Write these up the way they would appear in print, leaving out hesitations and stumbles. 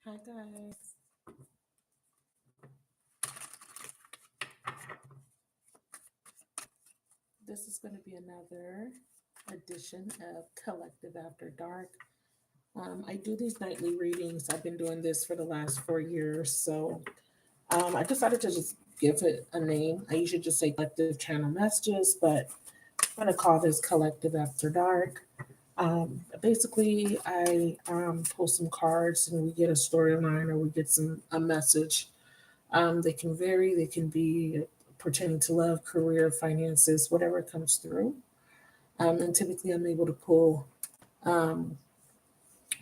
Hi guys. This is going to be another edition of Collective After Dark. I do these nightly readings. I've been doing this for the last 4 years. So I decided to just give it a name. I usually just say Collective Channel Messages, but I'm going to call this Collective After Dark. Basically, I pull some cards and we get a storyline or we get a message. They can vary, they can be pertaining to love, career, finances, whatever comes through. And typically, I'm able to pull um,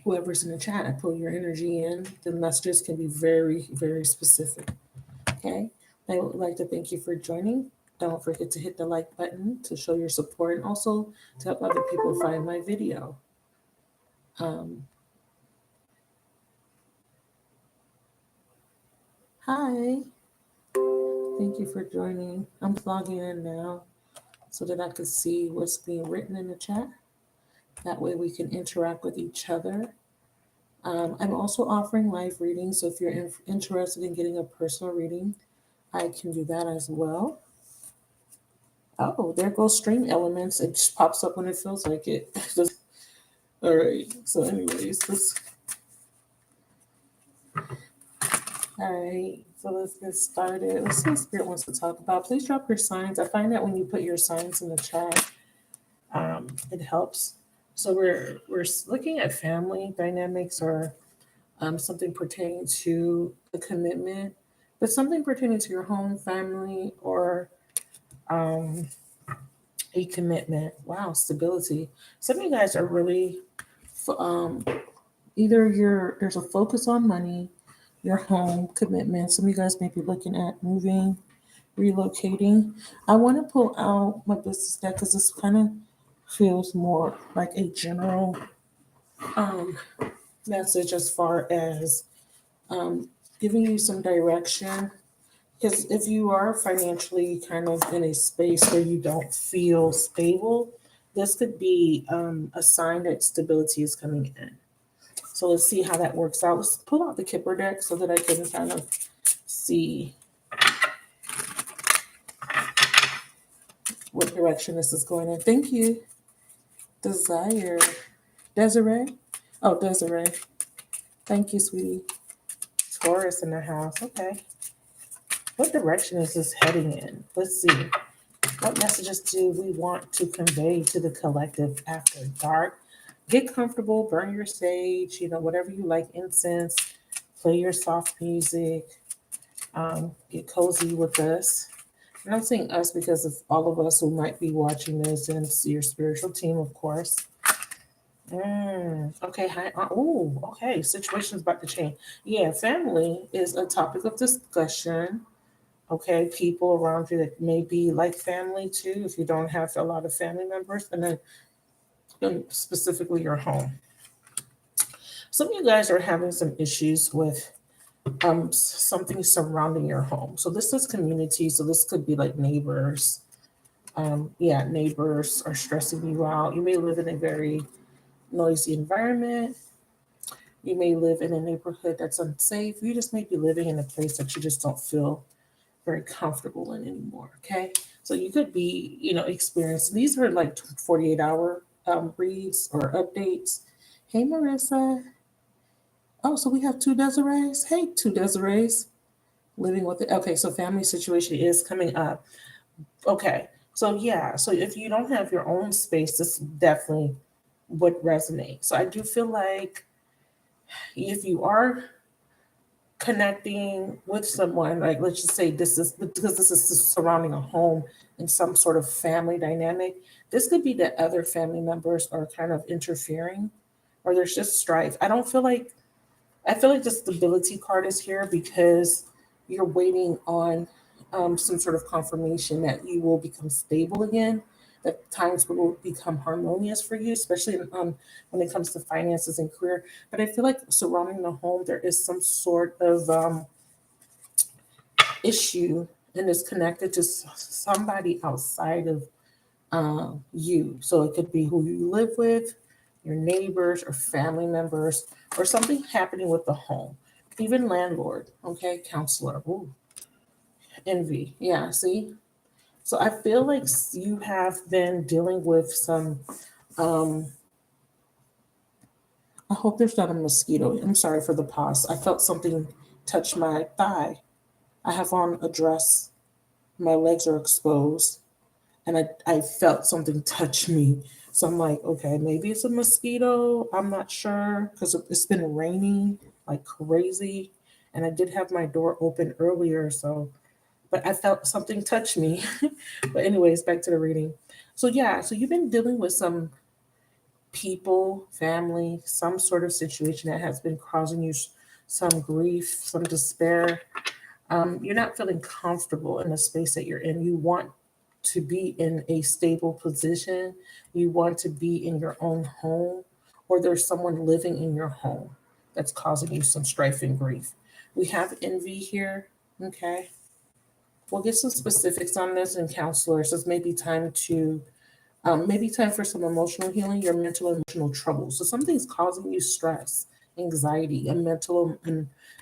whoever's in the chat. I pull your energy in. The messages can be very, very specific. Okay. I would like to thank you for joining. Don't forget to hit the like button to show your support and also to help other people find my video. Hi. Thank you for joining. I'm logging in now so that I can see what's being written in the chat. That way we can interact with each other. I'm also offering live readings, so if you're interested in getting a personal reading, I can do that as well. Oh, there goes Stream Elements. It just pops up when it feels like it. All right. So, anyways, all right. So let's get started. Let's see what Spirit wants to talk about. Please drop your signs. I find that when you put your signs in the chat, it helps. So we're looking at family dynamics or something pertaining to a commitment, but something pertaining to your home, family, or a commitment. Wow, stability. Some of you guys are really either there's a focus on money, your home commitment. Some of you guys may be looking at moving, relocating. I want to pull out my business deck because this kind of feels more like a general um, message as far as giving you some direction. Because if you are financially kind of in a space where you don't feel stable, this could be a sign that stability is coming in. So let's see how that works out. Let's pull out the Kipper deck so that I can kind of see what direction this is going in. Thank you. Desire. Desiree? Oh, Desiree. Thank you, sweetie. Taurus in the house. Okay. What direction is this heading in? Let's see. What messages do we want to convey to the collective after dark? Get comfortable, burn your sage, whatever you like, incense, play your soft music, get cozy with us. And I'm saying us because of all of us who might be watching this and your spiritual team, of course. Okay, hi. Oh, okay. Situation's about to change. Yeah, family is a topic of discussion. Okay, people around you that may be like family too, if you don't have a lot of family members, and then specifically your home. Some of you guys are having some issues with something surrounding your home. So this is community. So this could be like neighbors. Neighbors are stressing you out. You may live in a very noisy environment. You may live in a neighborhood that's unsafe. You just may be living in a place that you just don't feel very comfortable in anymore. Okay. So you could be, experiencing, these are like 48-hour reads or updates. Hey, Marissa. Oh, so we have two Desirees. Hey, two Desirees living with it. Okay. So family situation is coming up. Okay. So yeah. So if you don't have your own space, this definitely would resonate. So I do feel like if you are connecting with someone, like let's just say this is because this is surrounding a home and some sort of family dynamic, this could be that other family members are kind of interfering or there's just strife. I feel like the stability card is here because you're waiting on some sort of confirmation that you will become stable again, that times will become harmonious for you, especially when it comes to finances and career. But I feel like surrounding the home, there is some sort of issue and is connected to somebody outside of you. So it could be who you live with, your neighbors or family members, or something happening with the home. even landlord, okay, counselor, ooh, envy. Yeah, see? So I feel like you have been dealing with some, um, I hope there's not a mosquito. I'm sorry for the pause. I felt something touch my thigh. I have on a dress, my legs are exposed, and I felt something touch me. So I'm like, okay, maybe it's a mosquito. I'm not sure because it's been raining like crazy. And I did have my door open earlier. So, but I felt something touch me. But, anyways, back to the reading. So, yeah, so you've been dealing with some people, family, some sort of situation that has been causing you some grief, some despair. You're not feeling comfortable in the space that you're in. You want to be in a stable position. You want to be in your own home, or there's someone living in your home that's causing you some strife and grief. We have envy here. Okay. We'll get some specifics on this in counselors. It's maybe time to maybe time for some emotional healing, your mental and emotional troubles. So something's causing you stress, anxiety, and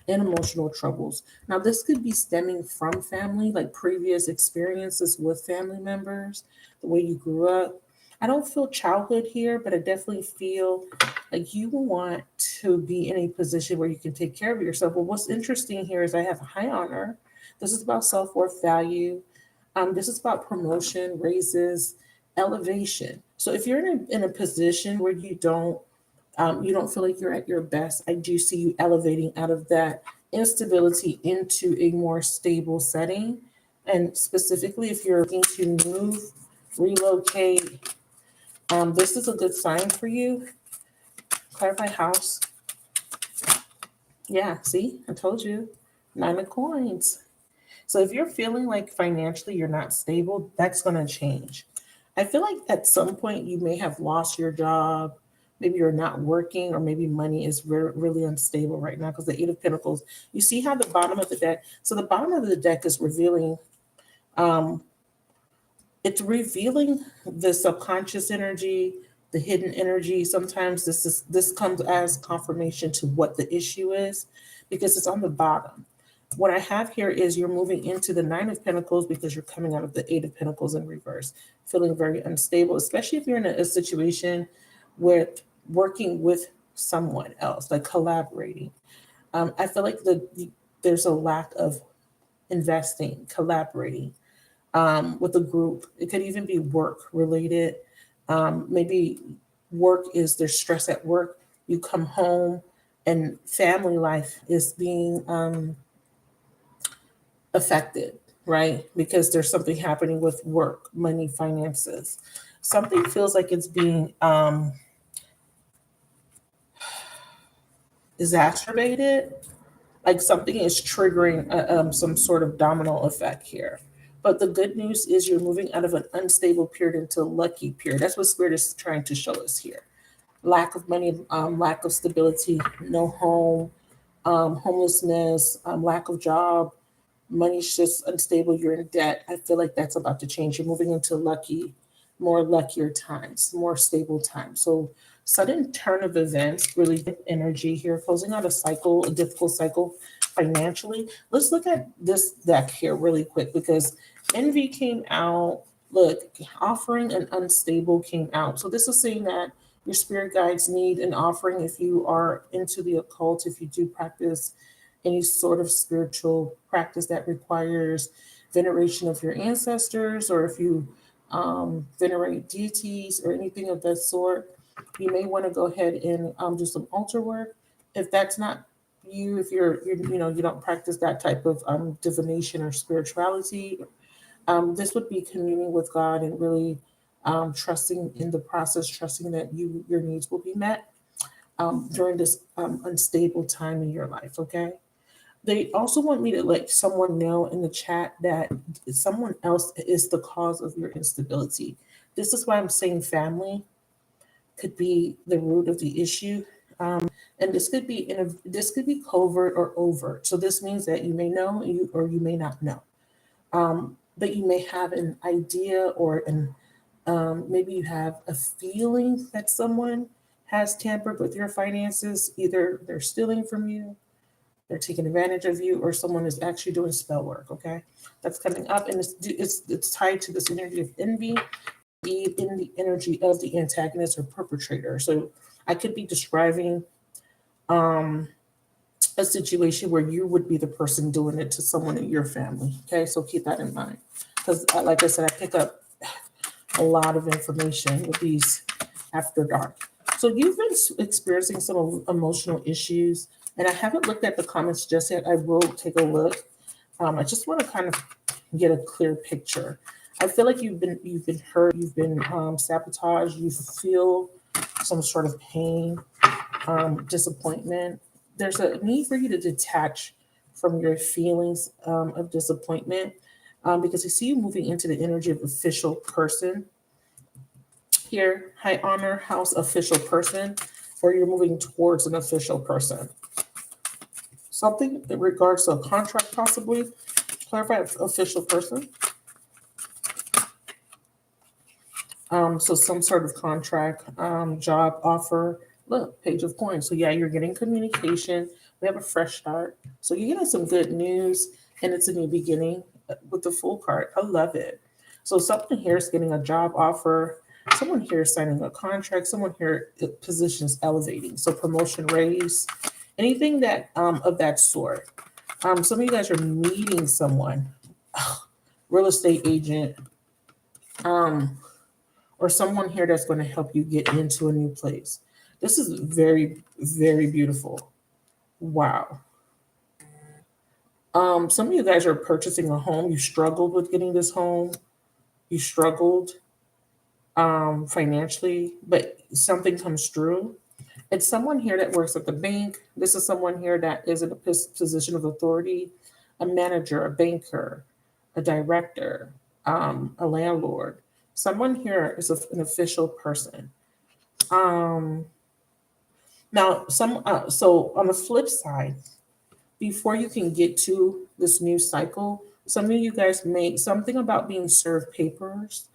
and emotional troubles. Now, this could be stemming from family, like previous experiences with family members, the way you grew up. I don't feel childhood here, but I definitely feel like you want to be in a position where you can take care of yourself. Well, what's interesting here is I have a high honor. This is about self worth value. This is about promotion, raises, elevation. So if you're in a position where you don't feel like you're at your best, I do see you elevating out of that instability into a more stable setting. And specifically, if you're looking to move, relocate, this is a good sign for you. Clarify house. Yeah, see, I told you. Nine of coins. So if you're feeling like financially you're not stable, that's going to change. I feel like at some point you may have lost your job. Maybe you're not working, or maybe money is really unstable right now because the Eight of Pentacles. You see how the bottom of the deck. So the bottom of the deck is revealing. Um, it's revealing the subconscious energy, the hidden energy. Sometimes this comes as confirmation to what the issue is, because it's on the bottom. What I have here is you're moving into the Nine of Pentacles because you're coming out of the Eight of Pentacles in reverse, feeling very unstable, especially if you're in a situation with working with someone else, like collaborating. I feel like there's a lack of investing, collaborating with a group. It could even be work related. Maybe work is there's stress at work. You come home and family life is being affected, right? Because there's something happening with work, money, finances. Something feels like it's being exacerbated, like something is triggering some sort of domino effect here. But the good news is you're moving out of an unstable period into a lucky period. That's what Spirit is trying to show us here. Lack of money, lack of stability, no home, homelessness, lack of job, money's just unstable, you're in debt. I feel like that's about to change. You're moving into more luckier times, more stable times. So sudden turn of events, really good energy here, closing out a cycle, a difficult cycle financially. Let's look at this deck here really quick because envy came out. Look, offering and unstable came out. So this is saying that your spirit guides need an offering if you are into the occult, if you do practice any sort of spiritual practice that requires veneration of your ancestors, or if you venerate deities or anything of that sort, you may want to go ahead and do some altar work. If that's not you, if you don't practice that type of divination or spirituality, this would be communing with God and really trusting in the process, trusting that your needs will be met during this unstable time in your life. Okay. They also want me to let someone know in the chat that someone else is the cause of your instability. This is why I'm saying family could be the root of the issue. And this could be covert or overt. So this means that you may know or you may not know. But you may have an idea or maybe you have a feeling that someone has tampered with your finances. Either they're stealing from you, they're taking advantage of you, or someone is actually doing spell work. Okay, that's coming up, and it's tied to this energy of envy, be in the energy of the antagonist or perpetrator. So I could be describing um a situation where you would be the person doing it to someone in your family. Okay, so keep that in mind, because like I said, I pick up a lot of information with these after dark. So you've been experiencing some emotional issues, and I haven't looked at the comments just yet. I will take a look. I just want to kind of get a clear picture. I feel like you've been hurt, you've been sabotaged, you feel some sort of pain, disappointment. There's a need for you to detach from your feelings of disappointment, because I see you moving into the energy of official person here, high honor house official person, or you're moving towards an official person. Something in regards to a contract, possibly. Clarify official person. So some sort of contract, job offer. Look, page of coins. So yeah, you're getting communication. We have a fresh start. So you're getting some good news, and it's a new beginning with the Fool card. I love it. So someone here is getting a job offer. Someone here is signing a contract. Someone here positions elevating. So promotion, raise, anything that of that sort. Some of you guys are meeting someone, real estate agent, or someone here that's going to help you get into a new place. This is very, very beautiful. Wow. Some of you guys are purchasing a home. You struggled with getting this home. You struggled financially, but something comes through. It's someone here that works at the bank. This is someone here that is in a position of authority, a manager, a banker, a director, a landlord. Someone here is an official person. Um, Now, so on the flip side, before you can get to this new cycle, some of you guys made something about being served papers,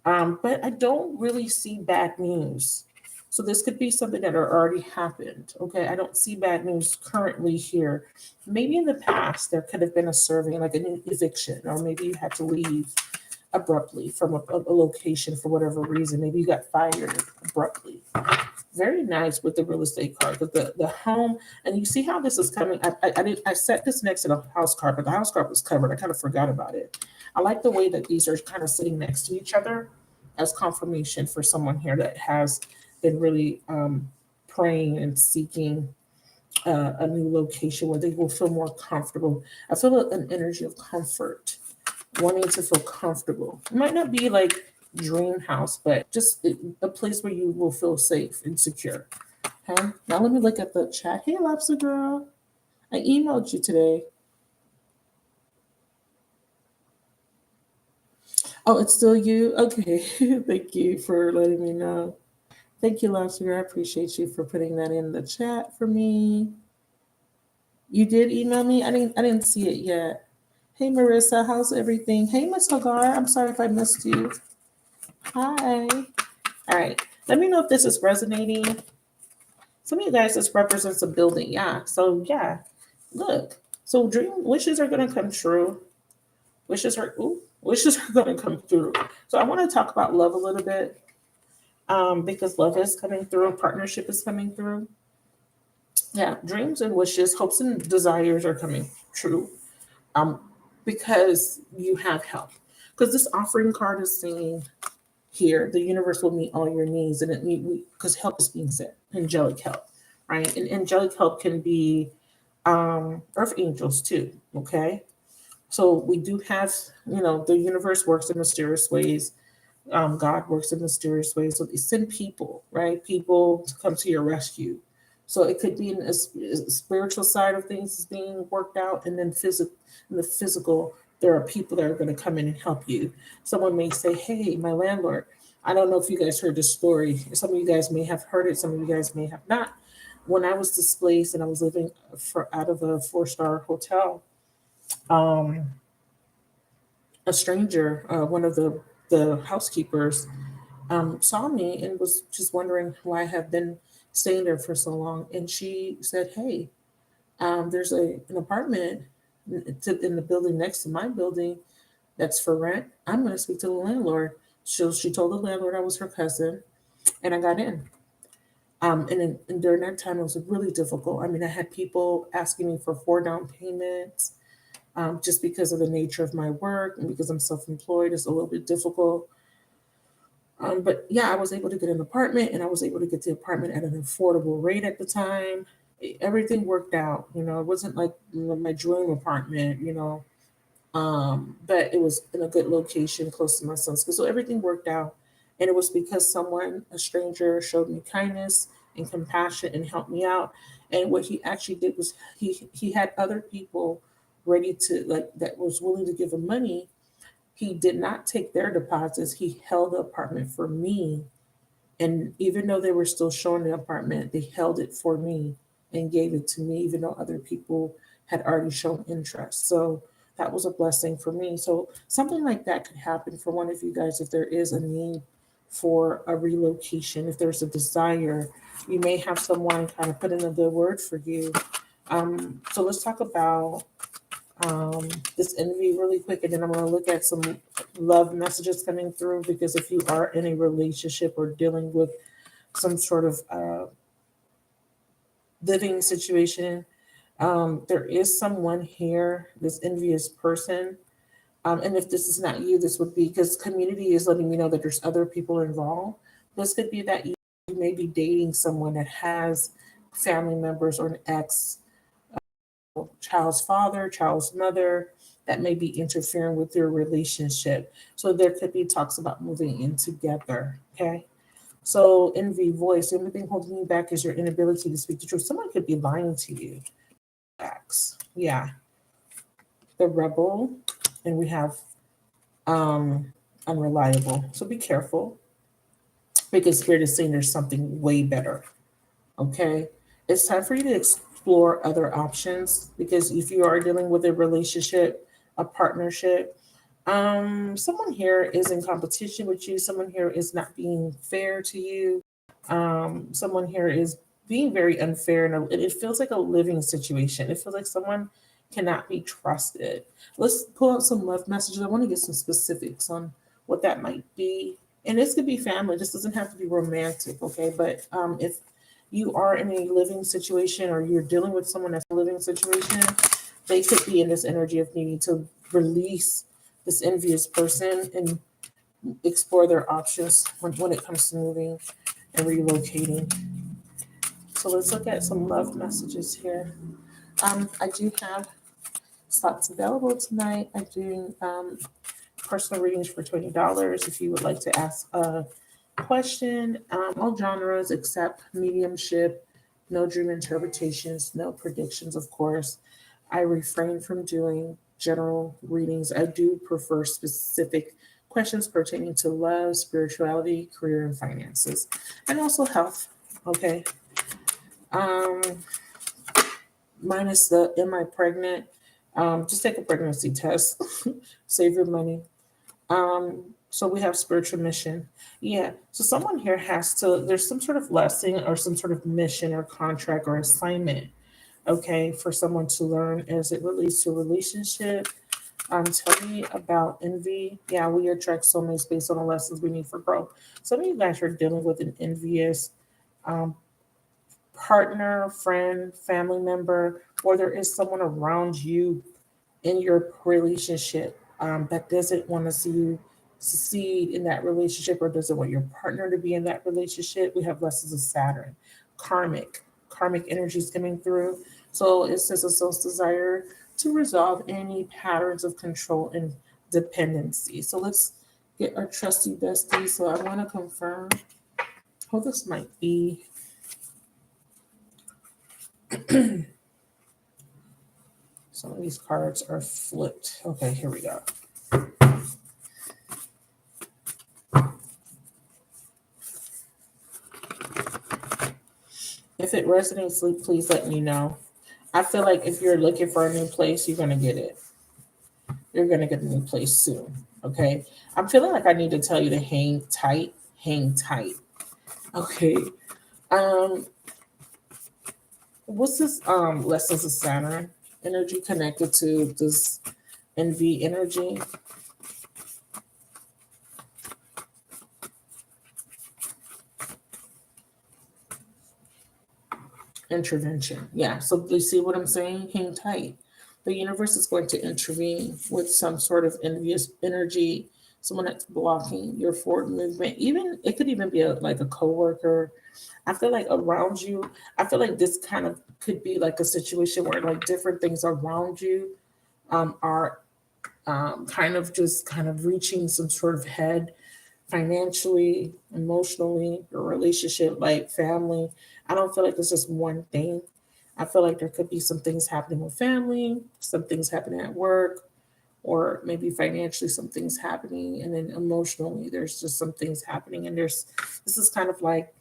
but I don't really see bad news. So this could be something that already happened. Okay, I don't see bad news currently here. Maybe in the past there could have been a serving, like an eviction, or maybe you had to leave abruptly from a location for whatever reason. Maybe you got fired abruptly. Very nice with the real estate card, because the home, and you see how this is coming. I set this next to the house card, but the house card was covered. I kind of forgot about it. I like the way that these are kind of sitting next to each other as confirmation for someone here that has been really praying and seeking a new location where they will feel more comfortable. I feel an energy of comfort, wanting to feel comfortable. It might not be like dream house, but just a place where you will feel safe and secure. Okay. Now let me look at the chat. Hey, Lobster Girl, I emailed you today. Oh, it's still you? Okay. Thank you for letting me know. Thank you, Lobster Girl. I appreciate you for putting that in the chat for me. You did email me? I didn't see it yet. Hey Marissa, how's everything? Hey Miss Hagar, I'm sorry if I missed you. Hi. All right. Let me know if this is resonating. Some of you guys, this represents a building. Yeah. So yeah. Look. So dream wishes are gonna come true. Wishes are gonna come through. So I want to talk about love a little bit. Because love is coming through, partnership is coming through. Yeah, dreams and wishes, hopes and desires are coming true. Um, because you have help. Because this offering card is saying here, the universe will meet all your needs, and because help is being sent, angelic help, right? And angelic help can be earth angels too. Okay, so we do have, the universe works in mysterious ways. God works in mysterious ways, so they send people, right? People to come to your rescue. So it could be in a spiritual side of things is being worked out, and then in the physical, there are people that are going to come in and help you. Someone may say, "Hey, my landlord." I don't know if you guys heard this story. Some of you guys may have heard it. Some of you guys may have not. When I was displaced and I was living out of a 4-star hotel, um, a stranger, one of the housekeepers, saw me and was just wondering why I have been staying there for so long. And she said, "Hey, There's an apartment in the building next to my building that's for rent. I'm going to speak to the landlord. She told the landlord I was her cousin, and I got in. And during that time, it was really difficult. I mean, I had people asking me for 4 down payments, just because of the nature of my work and because I'm self-employed. It's a little bit difficult. But yeah, I was able to get an apartment, and I was able to get the apartment at an affordable rate at the time. Everything worked out. It wasn't like my dream apartment. But it was in a good location close to my son's school. So everything worked out. And it was because someone, a stranger, showed me kindness and compassion and helped me out. And what he actually did was he had other people ready to, like, that was willing to give him money. He did not take their deposits. He held the apartment for me. And even though they were still showing the apartment, they held it for me and gave it to me, even though other people had already shown interest. So that was a blessing for me. So something like that could happen for one of you guys if there is a need for a relocation, if there's a desire. You may have someone kind of put in a good word for you. So let's talk about this envy really quick, and then I'm going to look at some love messages coming through, because if you are in a relationship or dealing with some sort of living situation, there is someone here, this envious person. And if this is not you, this would be, because community is letting me know that there's other people involved. This could be that you may be dating someone that has family members or an ex, child's father, child's mother, that may be interfering with your relationship. So there could be talks about moving in together. Okay. So envy, voice, the only thing holding you back is your inability to speak the truth. Someone could be lying to you. Facts. Yeah. The rebel, and we have unreliable. So be careful, because Spirit is saying there's something way better. Okay. It's time for you to explore other options, because if you are dealing with a relationship, a partnership, someone here is in competition with you. Someone here is not being fair to you. Someone here is being very unfair, and it feels like a living situation. It feels like someone cannot be trusted. Let's pull out some love messages. I want to get some specifics on what that might be. And this could be family. This doesn't have to be romantic, okay? But if you are in a living situation, or you're dealing with someone that's a living situation, they could be in this energy of needing to release this envious person and explore their options when it comes to moving and relocating. So let's look at some love messages here. I do have slots available tonight. I'm doing personal readings for $20 if you would like to ask a question. All genres except mediumship, no dream interpretations, no predictions, of course. I refrain from doing general readings. I do prefer specific questions pertaining to love, spirituality, career, and finances, and also health. Okay. Um, Minus the am I pregnant? Just take a pregnancy test. Save your money. So we have spiritual mission. Yeah. So someone here has to, there's some sort of lesson or some sort of mission or contract or assignment, okay, for someone to learn as it relates to a relationship. Tell me about envy. Yeah, we attract soulmates based on the lessons we need for growth. Some of you guys are dealing with an envious um, partner, friend, family member, or there is someone around you in your relationship that doesn't want to see you succeed in that relationship, or doesn't want your partner to be in that relationship. We have lessons of Saturn, karmic energies coming through. So it says a soul's desire to resolve any patterns of control and dependency. So let's get our trusty bestie. So I want to confirm who this might be. Some of these cards are flipped. Okay, here we go. If it resonates, please let me know. I feel like if you're looking for a new place, you're going to get it. You're going to get a new place soon. Okay. I'm feeling like I need to tell you to hang tight. Hang tight. Okay. Um, What's this lessons of Saturn energy connected to this NV energy? Intervention. Yeah. So you see what I'm saying? Hang tight. The universe is going to intervene with some sort of envious energy, someone that's blocking your forward movement. Even it could even be like a coworker. I feel like around you, I feel like this kind of could be like a situation where like different things around you are kind of reaching some sort of head financially, emotionally, your relationship, like family. I don't feel like it's just one thing. I feel like there could be some things happening with family, some things happening at work, or maybe financially some things happening, and then emotionally there's just some things happening. And there's this is kind of like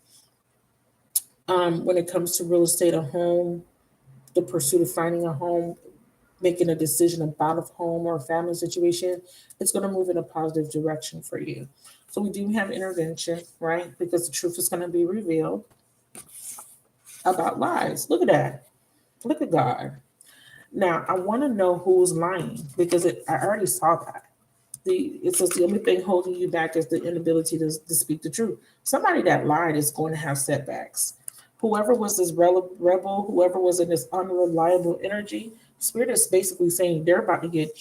when it comes to real estate, a home, the pursuit of finding a home, making a decision about a home or a family situation, it's going to move in a positive direction for you. So we do have intervention, right? Because the truth is going to be revealed about lies. Look at that. Look at God. Now I want to know who's lying because I already saw that. It says the only thing holding you back is the inability to speak the truth. Somebody that lied is going to have setbacks. Whoever was this rebel, whoever was in this unreliable energy, spirit is basically saying they're about to get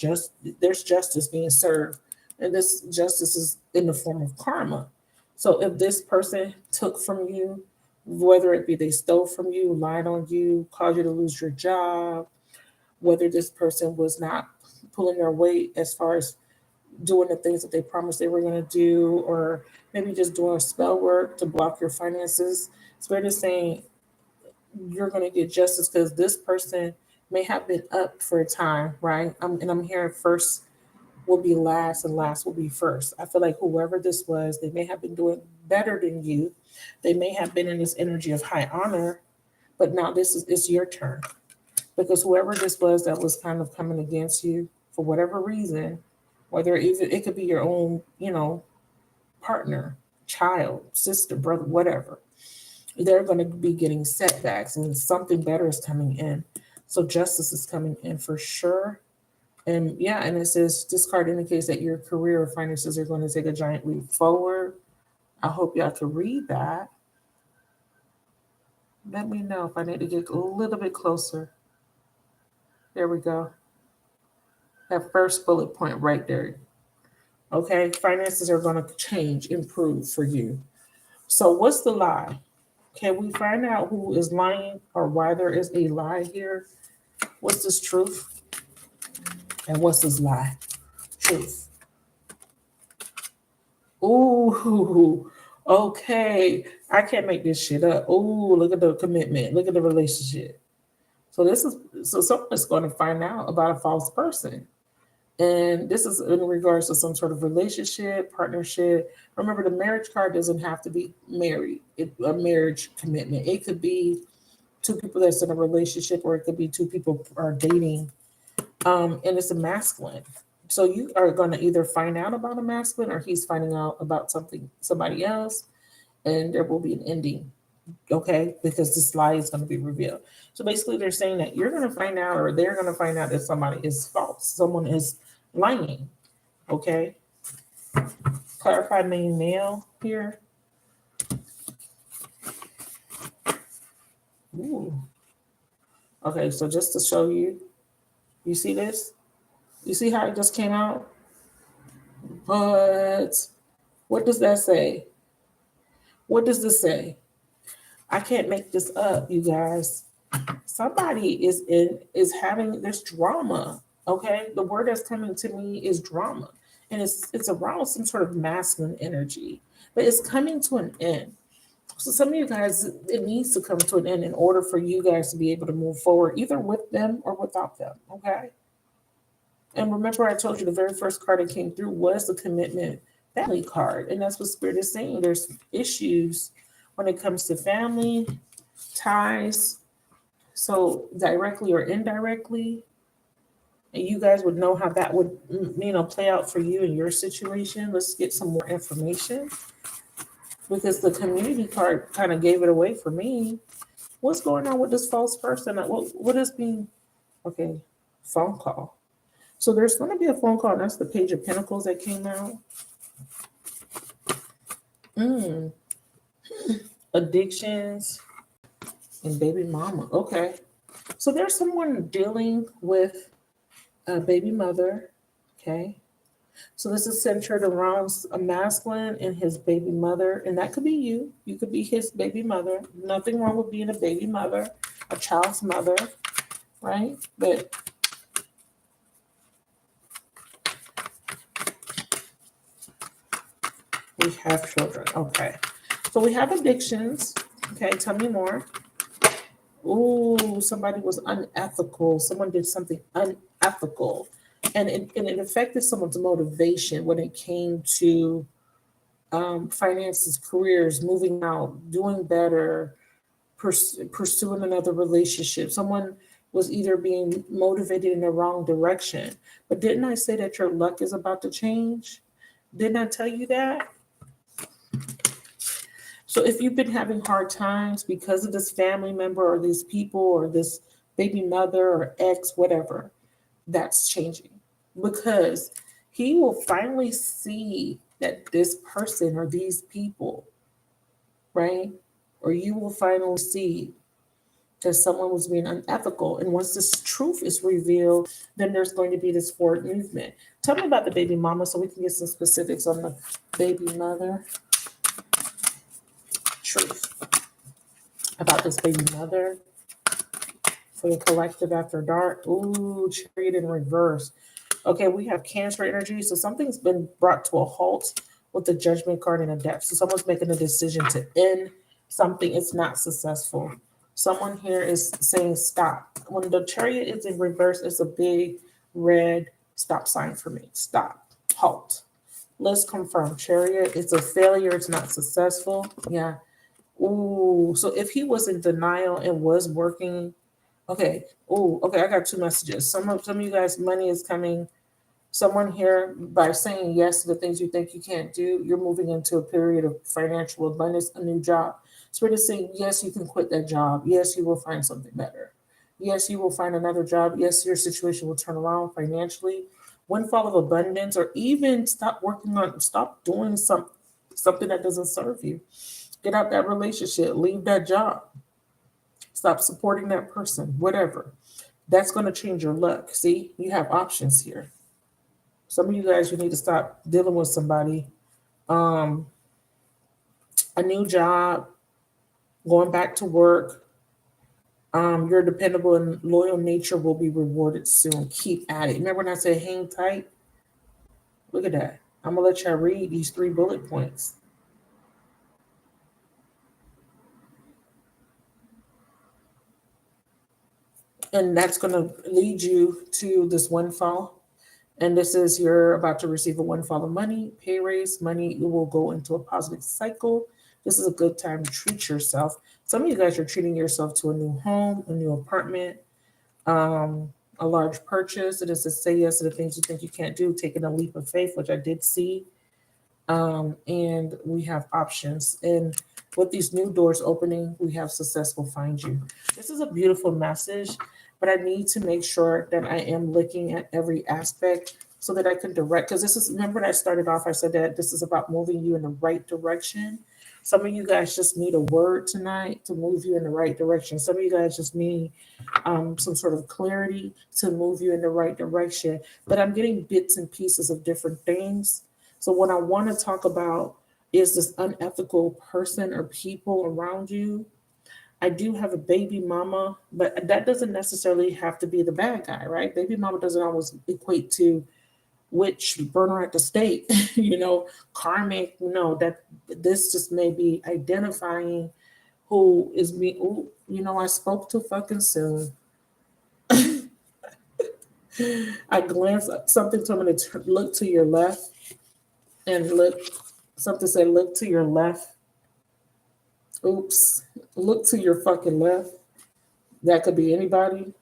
there's justice being served. And this justice is in the form of karma. So if this person took from you, whether it be they stole from you, lied on you, caused you to lose your job, whether this person was not pulling their weight as far as doing the things that they promised they were going to do, or maybe just doing spell work to block your finances. Spirit is saying you're going to get justice because this person may have been up for a time, right? And I'm hearing first will be last and last will be first. I feel like whoever this was, they may have been doing better than you. They may have been in this energy of high honor, but now this is it's your turn because whoever this was that was kind of coming against you for whatever reason, whether even it could be your own, partner, child, sister, brother, whatever, they're going to be getting setbacks and something better is coming in. So justice is coming in for sure. And yeah, and it says this card indicates that your career or finances are going to take a giant leap forward. I hope y'all can read that. Let me know if I need to get a little bit closer. There we go. That first bullet point right there. Okay, finances are going to change, improve for you. So, what's the lie? Can we find out who is lying or why there is a lie here? What's this truth and what's this lie? Truth. Ooh, okay. I can't make this shit up. Ooh, look at the commitment. Look at the relationship. So this is someone's going to find out about a false person. And this is in regards to some sort of relationship, partnership. Remember, the marriage card doesn't have to be married, a marriage commitment. It could be two people that's in a relationship, or it could be two people are dating. And it's a masculine. So you are going to either find out about a masculine, or he's finding out about somebody else, and there will be an ending. Okay, because this lie is going to be revealed. So basically, they're saying that you're going to find out, or they're going to find out that somebody is false, someone is lying. Okay, clarify main male here. Ooh. Okay, so just to show you, you see this? You see how it just came out? But what does that say? What does this say? I can't make this up, you guys. Somebody is having this drama. Okay, the word that's coming to me is drama, and it's around some sort of masculine energy, but it's coming to an end. So some of you guys, it needs to come to an end in order for you guys to be able to move forward, either with them or without them. Okay. And remember, I told you the very first card that came through was the commitment family card, and that's what Spirit is saying. There's issues when it comes to family ties, so directly or indirectly, and you guys would know how that would play out for you in your situation. Let's get some more information because the community card kind of gave it away for me. What's going on with this false person? What is being, okay, phone call. So there's going to be a phone call. And that's the Page of Pentacles that came out. Addictions and baby mama. Okay. So there's someone dealing with a baby mother. Okay. So this is centered around a masculine and his baby mother. And that could be you. You could be his baby mother. Nothing wrong with being a baby mother, a child's mother, right? But we have children. Okay. So we have addictions. Okay. Tell me more. Ooh, somebody was unethical. Someone did something unethical. And it affected someone's motivation when it came to finances, careers, moving out, doing better, pursuing another relationship. Someone was either being motivated in the wrong direction. But didn't I say that your luck is about to change? Didn't I tell you that? So if you've been having hard times because of this family member or these people or this baby mother or ex, whatever, that's changing because he will finally see that this person or these people, right? Or you will finally see that someone was being unethical. And once this truth is revealed, then there's going to be this forward movement. Tell me about the baby mama so we can get some specifics on the baby mother. Truth about this baby mother for the collective after dark. Ooh, Chariot in reverse. Okay, we have Cancer energy. So something's been brought to a halt with the Judgment card and a Death. So someone's making a decision to end something. It's not successful. Someone here is saying stop. When the Chariot is in reverse, it's a big red stop sign for me. Stop. Halt. Let's confirm. Chariot, it's a failure. It's not successful. Yeah. Ooh, so if he was in denial and was working, okay. Ooh, okay. I got two messages. Some of you guys, money is coming. Someone here, by saying yes to the things you think you can't do, you're moving into a period of financial abundance, a new job. Spirit is saying yes, you can quit that job. Yes, you will find something better. Yes, you will find another job. Yes, your situation will turn around financially. Windfall of abundance, or even stop doing something that doesn't serve you. Get out that relationship, leave that job, stop supporting that person, whatever. That's going to change your luck. See, you have options here. Some of you guys, you need to stop dealing with somebody. A new job, going back to work. Your dependable and loyal nature will be rewarded soon. Keep at it. Remember when I said hang tight? Look at that. I'm going to let y'all read these 3 bullet points. And that's going to lead you to this windfall. And this is you're about to receive a windfall of money, pay raise, money. You will go into a positive cycle. This is a good time to treat yourself. Some of you guys are treating yourself to a new home, a new apartment, a large purchase. It is to say yes to the things you think you can't do, taking a leap of faith, which I did see. And we have options. And with these new doors opening, we have success will find you. This is a beautiful message, but I need to make sure that I am looking at every aspect so that I can direct. Because this is, remember when I started off, I said that this is about moving you in the right direction. Some of you guys just need a word tonight to move you in the right direction. Some of you guys just need some sort of clarity to move you in the right direction. But I'm getting bits and pieces of different things. So what I want to talk about is this unethical person or people around you. I do have a baby mama, but that doesn't necessarily have to be the bad guy, right? Baby mama doesn't always equate to witch, burner at the stake, karmic. No, that this just may be identifying who is me. Ooh, I spoke too fucking soon. I glanced at something told me to look to your left and look. Something said look to your left. Oops. Look to your fucking left. That could be anybody.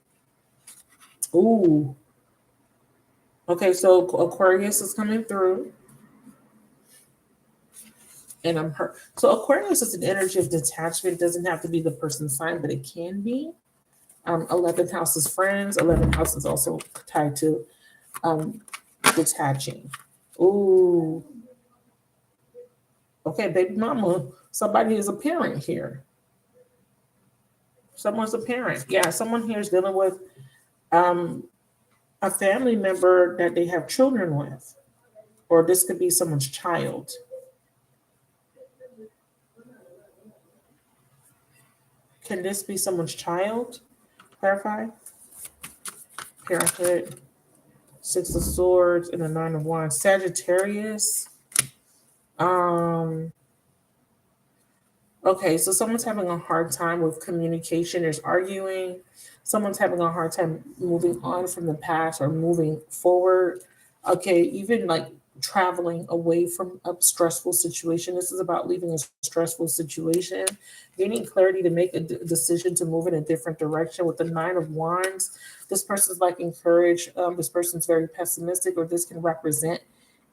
Ooh. Okay, so Aquarius is coming through. and I'm hurt. So Aquarius is an energy of detachment. It doesn't have to be the person's sign, but it can be. 11th house is friends. 11th house is also tied to detaching. Ooh, okay, baby mama. Somebody is a parent here. Someone's a parent. Yeah, someone here is dealing with um, a family member that they have children with, or this could be someone's child. Can this be someone's child? Clarify. Parenthood. Six of Swords and a Nine of Wands. Sagittarius. Um. Okay, so someone's having a hard time with communication. There's arguing. Someone's having a hard time moving on from the past or moving forward. Okay, even like traveling away from a stressful situation. This is about leaving a stressful situation, gaining clarity to make a decision to move in a different direction. With the Nine of Wands, this person's lacking courage. This person's very pessimistic, or this can represent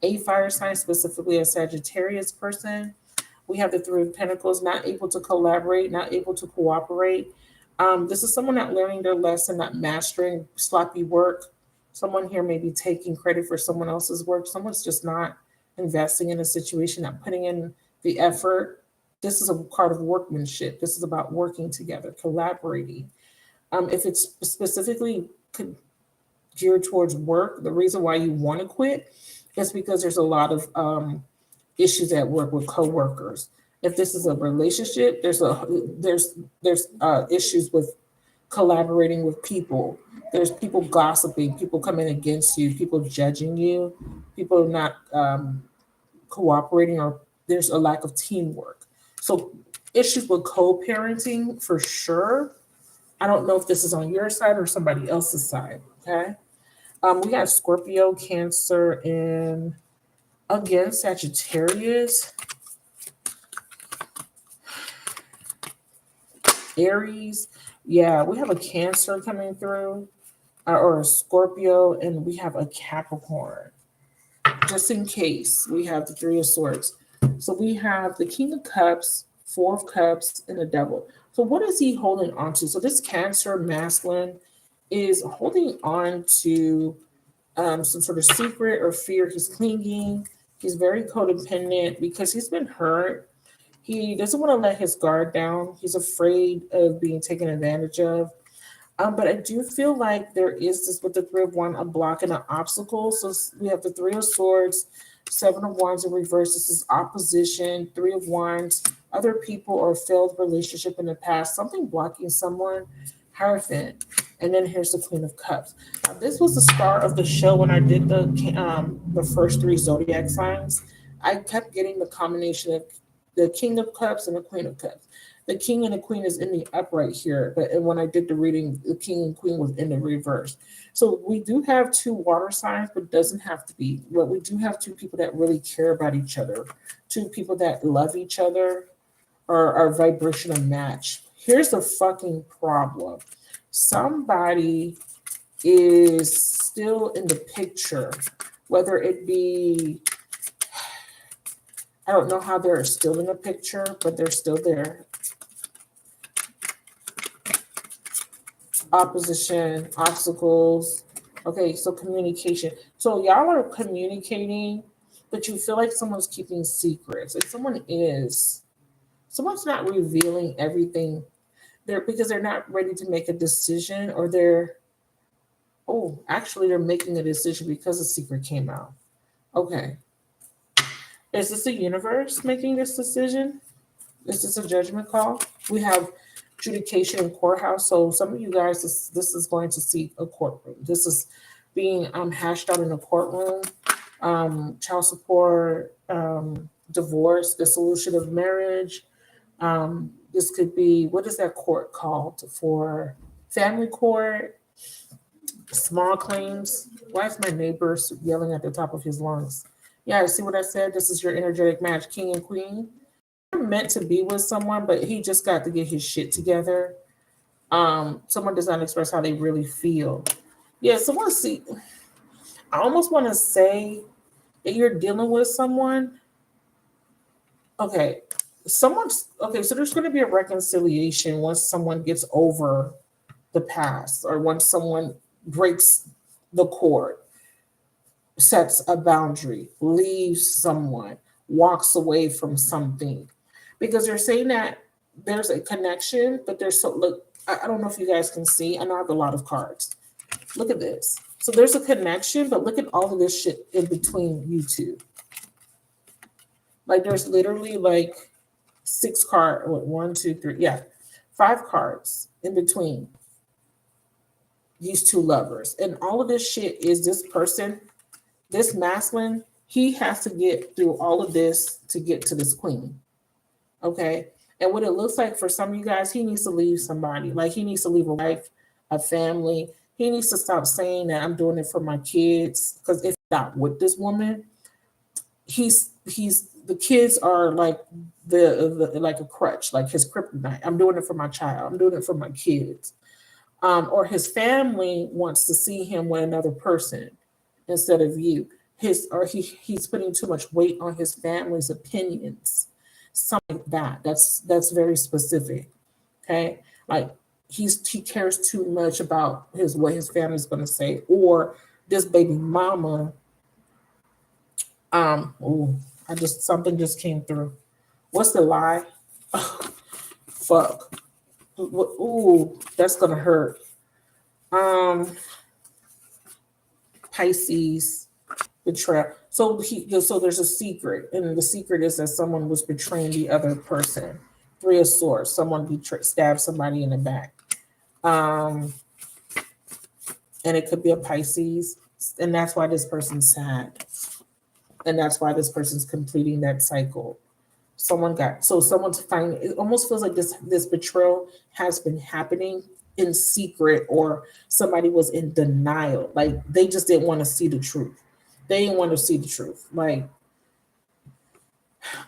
a fire sign, specifically a Sagittarius person. We have the Three of Pentacles, not able to collaborate, not able to cooperate. This is someone not learning their lesson, not mastering sloppy work. Someone here may be taking credit for someone else's work. Someone's just not investing in a situation, not putting in the effort. This is a part of workmanship. This is about working together, collaborating. If it's specifically geared towards work, the reason why you want to quit is because there's a lot of issues at work with coworkers. If this is a relationship, there's issues with collaborating with people. There's people gossiping, people coming against you, people judging you, people not cooperating, or there's a lack of teamwork. So issues with co-parenting for sure. I don't know if this is on your side or somebody else's side. Okay. We have Scorpio, Cancer, and again Sagittarius, Aries. Yeah, we have a Cancer coming through, or a Scorpio, and we have a Capricorn. Just in case, we have the Three of Swords. So we have the King of Cups, Four of Cups, and the Devil. So what is he holding on to? So this Cancer masculine is holding on to some sort of secret or fear. He's clinging. He's very codependent because he's been hurt. He doesn't want to let his guard down. He's afraid of being taken advantage of. But I do feel like there is this with the Three of Wands, a block and an obstacle. So we have the Three of Swords, Seven of Wands in reverse. This is opposition, Three of Wands, other people or failed relationship in the past, something blocking someone, Hierophant. And then here's the Queen of Cups. Now, this was the start of the show when I did the first three zodiac signs. I kept getting the combination of the King of Cups and the Queen of Cups. The King and the Queen is in the upright here, but when I did the reading, the King and Queen was in the reverse. So we do have two water signs, but it doesn't have to be. But we do have two people that really care about each other, two people that love each other, or are vibrational match. Here's the fucking problem. Somebody is still in the picture, whether it be, I don't know how they're still in the picture, but they're still there. Opposition, obstacles. Okay, so communication. So y'all are communicating, but you feel like someone's keeping secrets. Like someone's not revealing everything. Because they're not ready to make a decision, or they're making a decision because a secret came out. Okay. Is this the universe making this decision? Is this a judgment call? We have adjudication in courthouse. So some of you guys, this is going to see a courtroom. This is being hashed out in a courtroom. Child support, divorce, dissolution of marriage. This could be, what is that court called for? Family court, small claims. Why is my neighbor yelling at the top of his lungs? Yeah, see what I said? This is your energetic match, King and Queen. You're meant to be with someone, but he just got to get his shit together. Someone does not express how they really feel. Yeah, I almost want to say that you're dealing with someone Okay, okay, so there's going to be a reconciliation once someone gets over the past, or once someone breaks the cord, sets a boundary, leaves someone, walks away from something. Because they're saying that there's a connection, but there's so look, I don't know if you guys can see. I know I have a lot of cards. Look at this. So there's a connection, but look at all of this shit in between you two. Like there's literally like 6 cards, one, two, three, yeah, 5 cards in between these two lovers. And all of this shit is this person, this masculine, he has to get through all of this to get to this queen. Okay. And what it looks like for some of you guys, he needs to leave somebody. Like he needs to leave a wife, a family. He needs to stop saying that I'm doing it for my kids. Because if not with this woman, he's the kids are like the like a crutch, like his kryptonite. I'm doing it for my child. I'm doing it for my kids. Or his family wants to see him with another person instead of you. He's putting too much weight on his family's opinions. Something like that. That's very specific. Okay. Like he cares too much about what his family's gonna say, or this baby mama. Something just came through. What's the lie? Fuck. Ooh, that's gonna hurt. Pisces, betrayal. So there's a secret, and the secret is that someone was betraying the other person. 3 of Swords. Someone stabbed somebody in the back. And it could be a Pisces, and that's why this person's sad, and that's why this person's completing that cycle. Someone's finding. It almost feels like this betrayal has been happening in secret, or somebody was in denial. Like they just didn't want to see the truth. They didn't want to see the truth. Like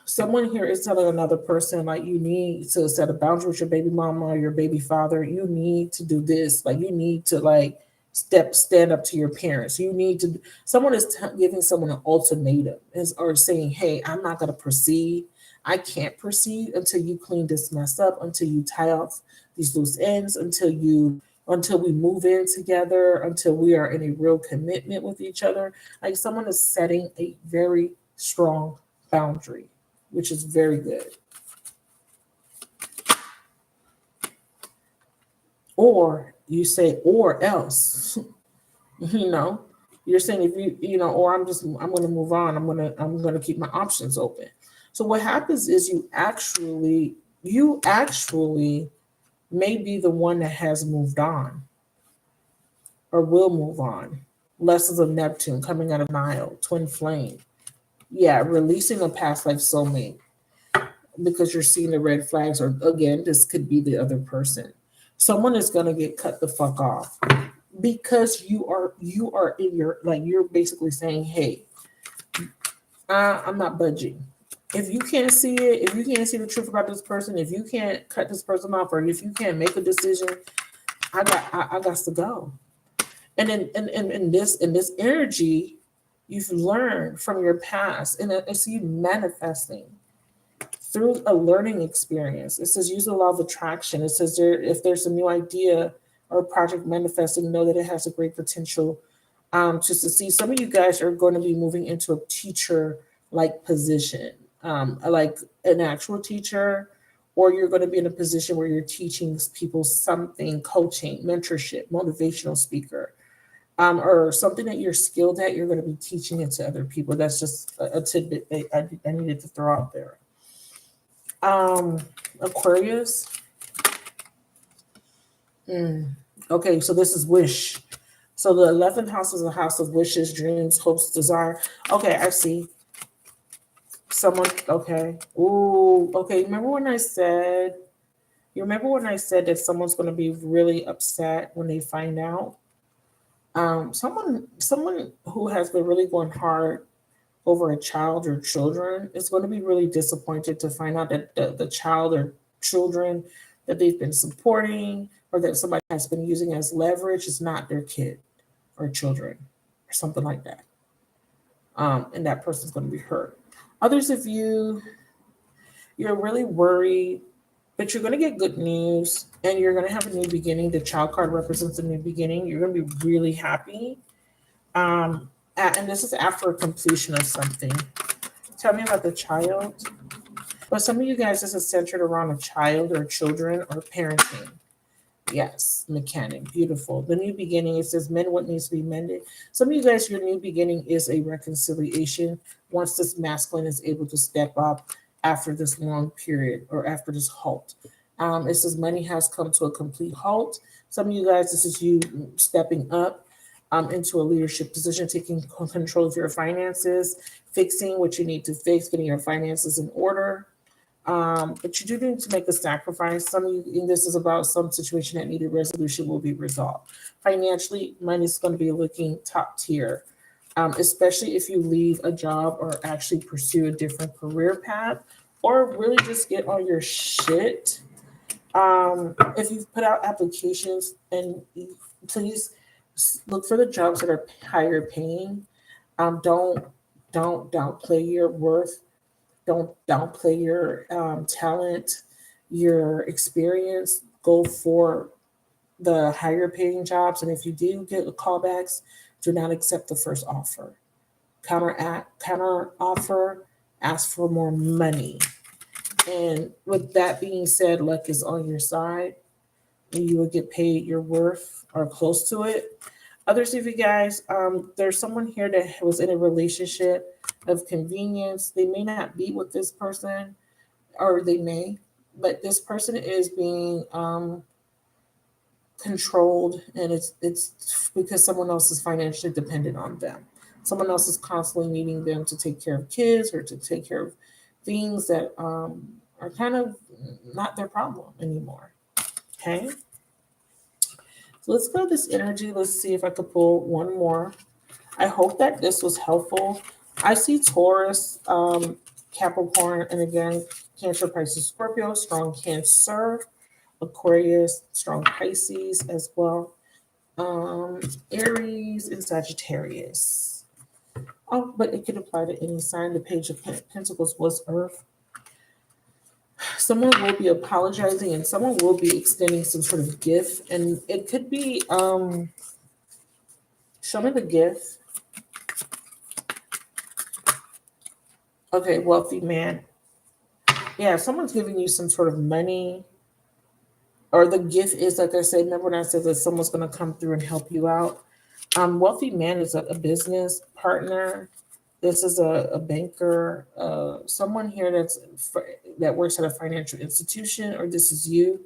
someone here is telling another person, like, you need to set a boundary with your baby mama or your baby father. You need to do this. Like you need to like stand up to your parents. You need to. Someone is giving someone an ultimatum, or saying, hey, I'm not going to proceed. I can't proceed until you clean this mess up, until you tie off these loose ends, until we move in together, until we are in a real commitment with each other. Like someone is setting a very strong boundary, which is very good. Or you say, or else, you're saying if or I'm going to move on. I'm going to keep my options open. So what happens is you actually may be the one that has moved on or will move on. Lessons of Neptune coming out of Nile, twin flame. Yeah, releasing a past life soulmate, because you're seeing the red flags, or again, this could be the other person. Someone is going to get cut the fuck off because you are in your, like, you're basically saying, hey, I'm not budging. If you can't see it, if you can't see the truth about this person, if you can't cut this person off, or if you can't make a decision, I got to go. And then in this energy, you've learned from your past, and it's you manifesting through a learning experience. It says use the law of attraction. It says if there's a new idea or project manifesting, know that it has a great potential to succeed. Some of you guys are going to be moving into a teacher-like position, like an actual teacher, or you're going to be in a position where you're teaching people something, coaching, mentorship, motivational speaker, or something that you're skilled at. You're going to be teaching it to other people. That's just a tidbit I needed to throw out there. Aquarius. Okay, so this is wish. So the 11th house is a house of wishes, dreams, hopes, desire. Okay, I see. Someone, okay. Ooh, okay. You remember when I said that someone's going to be really upset when they find out? Someone who has been really going hard over a child or children is going to be really disappointed to find out that the child or children that they've been supporting, or that somebody has been using as leverage, is not their kid or children or something like that. And that person's going to be hurt. Others of you, You're really worried, but you're going to get good news and you're going to have a new beginning. The child card represents a new beginning. You're going to be really happy. And this is after a completion of something. Tell me about the child. But some of you guys, this is centered around a child or children or parenting. Yes, mechanic, beautiful. The new beginning, it says mend what needs to be mended. Some of you guys, your new beginning is a reconciliation once this masculine is able to step up after this long period or after this halt. It says money has come to a complete halt. Some of you guys, this is you stepping up into a leadership position, taking control of your finances, fixing what you need to fix, getting your finances in order. But you do need to make a sacrifice. Some of you, and this is about some situation that needed resolution, will be resolved. Financially, money is going to be looking top tier, especially if you leave a job or actually pursue a different career path or really just get on your shit. If you've put out applications, and please look for the jobs that are higher paying. Don't downplay your worth. Don't downplay your talent, your experience. Go for the higher paying jobs. And if you do get callbacks, do not accept the first offer. Counter offer, ask for more money. And with that being said, luck is on your side. You will get paid your worth or close to it. Others of you guys, there's someone here that was in a relationship of convenience. They may not be with this person, or they may, but this person is being controlled, and it's because someone else is financially dependent on them. Someone else is constantly needing them to take care of kids or to take care of things that are kind of not their problem anymore. Okay. So let's go to this energy. Let's see if I could pull one more. I hope that this was helpful. I see Taurus, Capricorn, and again, Cancer, Pisces, Scorpio, strong Cancer, Aquarius, strong Pisces as well, Aries, and Sagittarius. Oh, but it could apply to any sign. The Page of Pentacles was Earth. Someone will be apologizing and someone will be extending some sort of gift. And it could be, show me the gift. Okay, wealthy man. Yeah, someone's giving you some sort of money. Or the gift is, like I said, remember when I said that someone's going to come through and help you out? Wealthy man is a business partner. This is a banker, someone here that works at a financial institution, or this is you.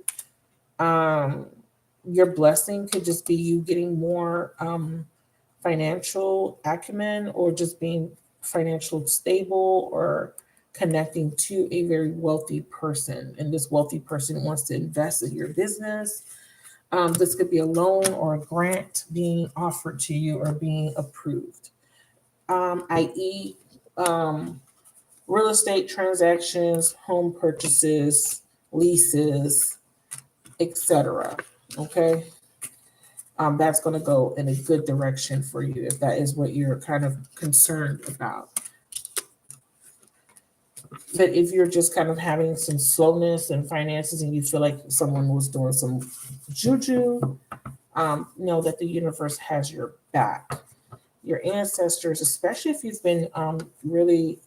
Your blessing could just be you getting more financial acumen, or just being financial stable, or connecting to a very wealthy person. And this wealthy person wants to invest in your business. This could be a loan or a grant being offered to you or being approved, i.e., real estate transactions, home purchases, leases, etc. Okay, that's going to go in a good direction for you if that is what you're kind of concerned about. But if you're just kind of having some slowness in finances and you feel like someone was doing some juju, know that the universe has your back. Your ancestors, especially if you've been really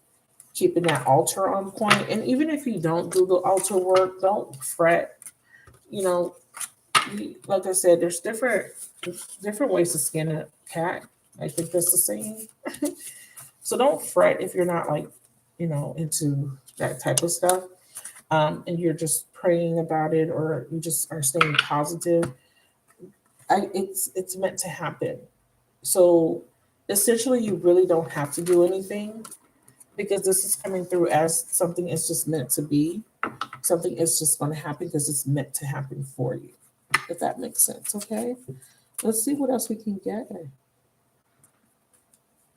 keeping that altar on point. And even if you don't do the altar work, don't fret. You know, like I said, there's different ways to skin a cat. I think that's the saying. So don't fret if you're not like, into that type of stuff. And you're just praying about it, or you just are staying positive. It's meant to happen. So essentially, you really don't have to do anything, because this is coming through as something is just meant to be. Something is just going to happen because it's meant to happen for you, if that makes sense. Okay, let's see what else we can get.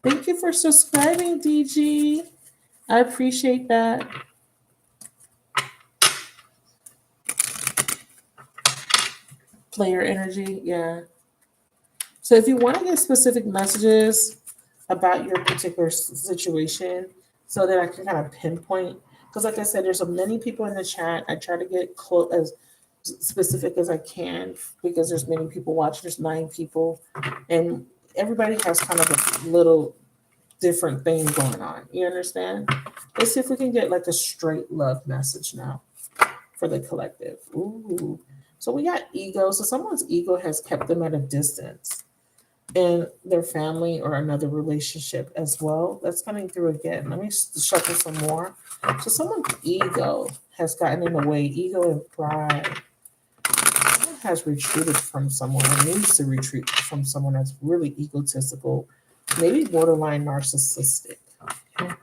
Thank you for subscribing, DG. I appreciate that. Player energy, yeah. So if you want to get specific messages about your particular situation, so that I can kind of pinpoint because like I said, there's so many people in the chat. I try to get close as specific as I can because there's many people watching. There's 9 people, and everybody has kind of a little different thing going on. You understand? Let's see if we can get like a straight love message now for the collective. Ooh. So we got ego. So someone's ego has kept them at a distance in their family or another relationship as well. That's coming through again. Let me shuffle some more. So someone's ego has gotten in the way. Ego and pride. Someone has retreated from someone or needs to retreat from someone that's really egotistical, maybe borderline narcissistic. Okay.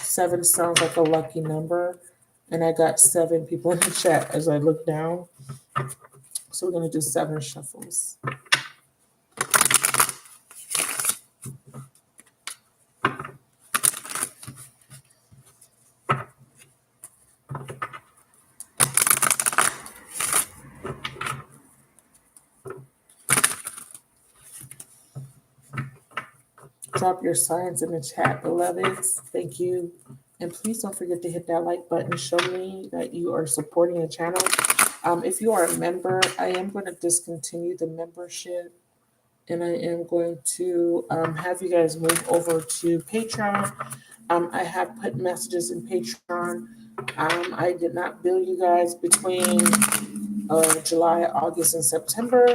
7 sounds like a lucky number. And I got 7 people in the chat as I look down. So we're going to do 7 shuffles. Drop your signs in the chat, beloveds. Thank you. And please don't forget to hit that like button. Show me that you are supporting the channel. If you are a member, I am going to discontinue the membership. And I am going to have you guys move over to Patreon. I have put messages in Patreon. I did not bill you guys between July, August, and September.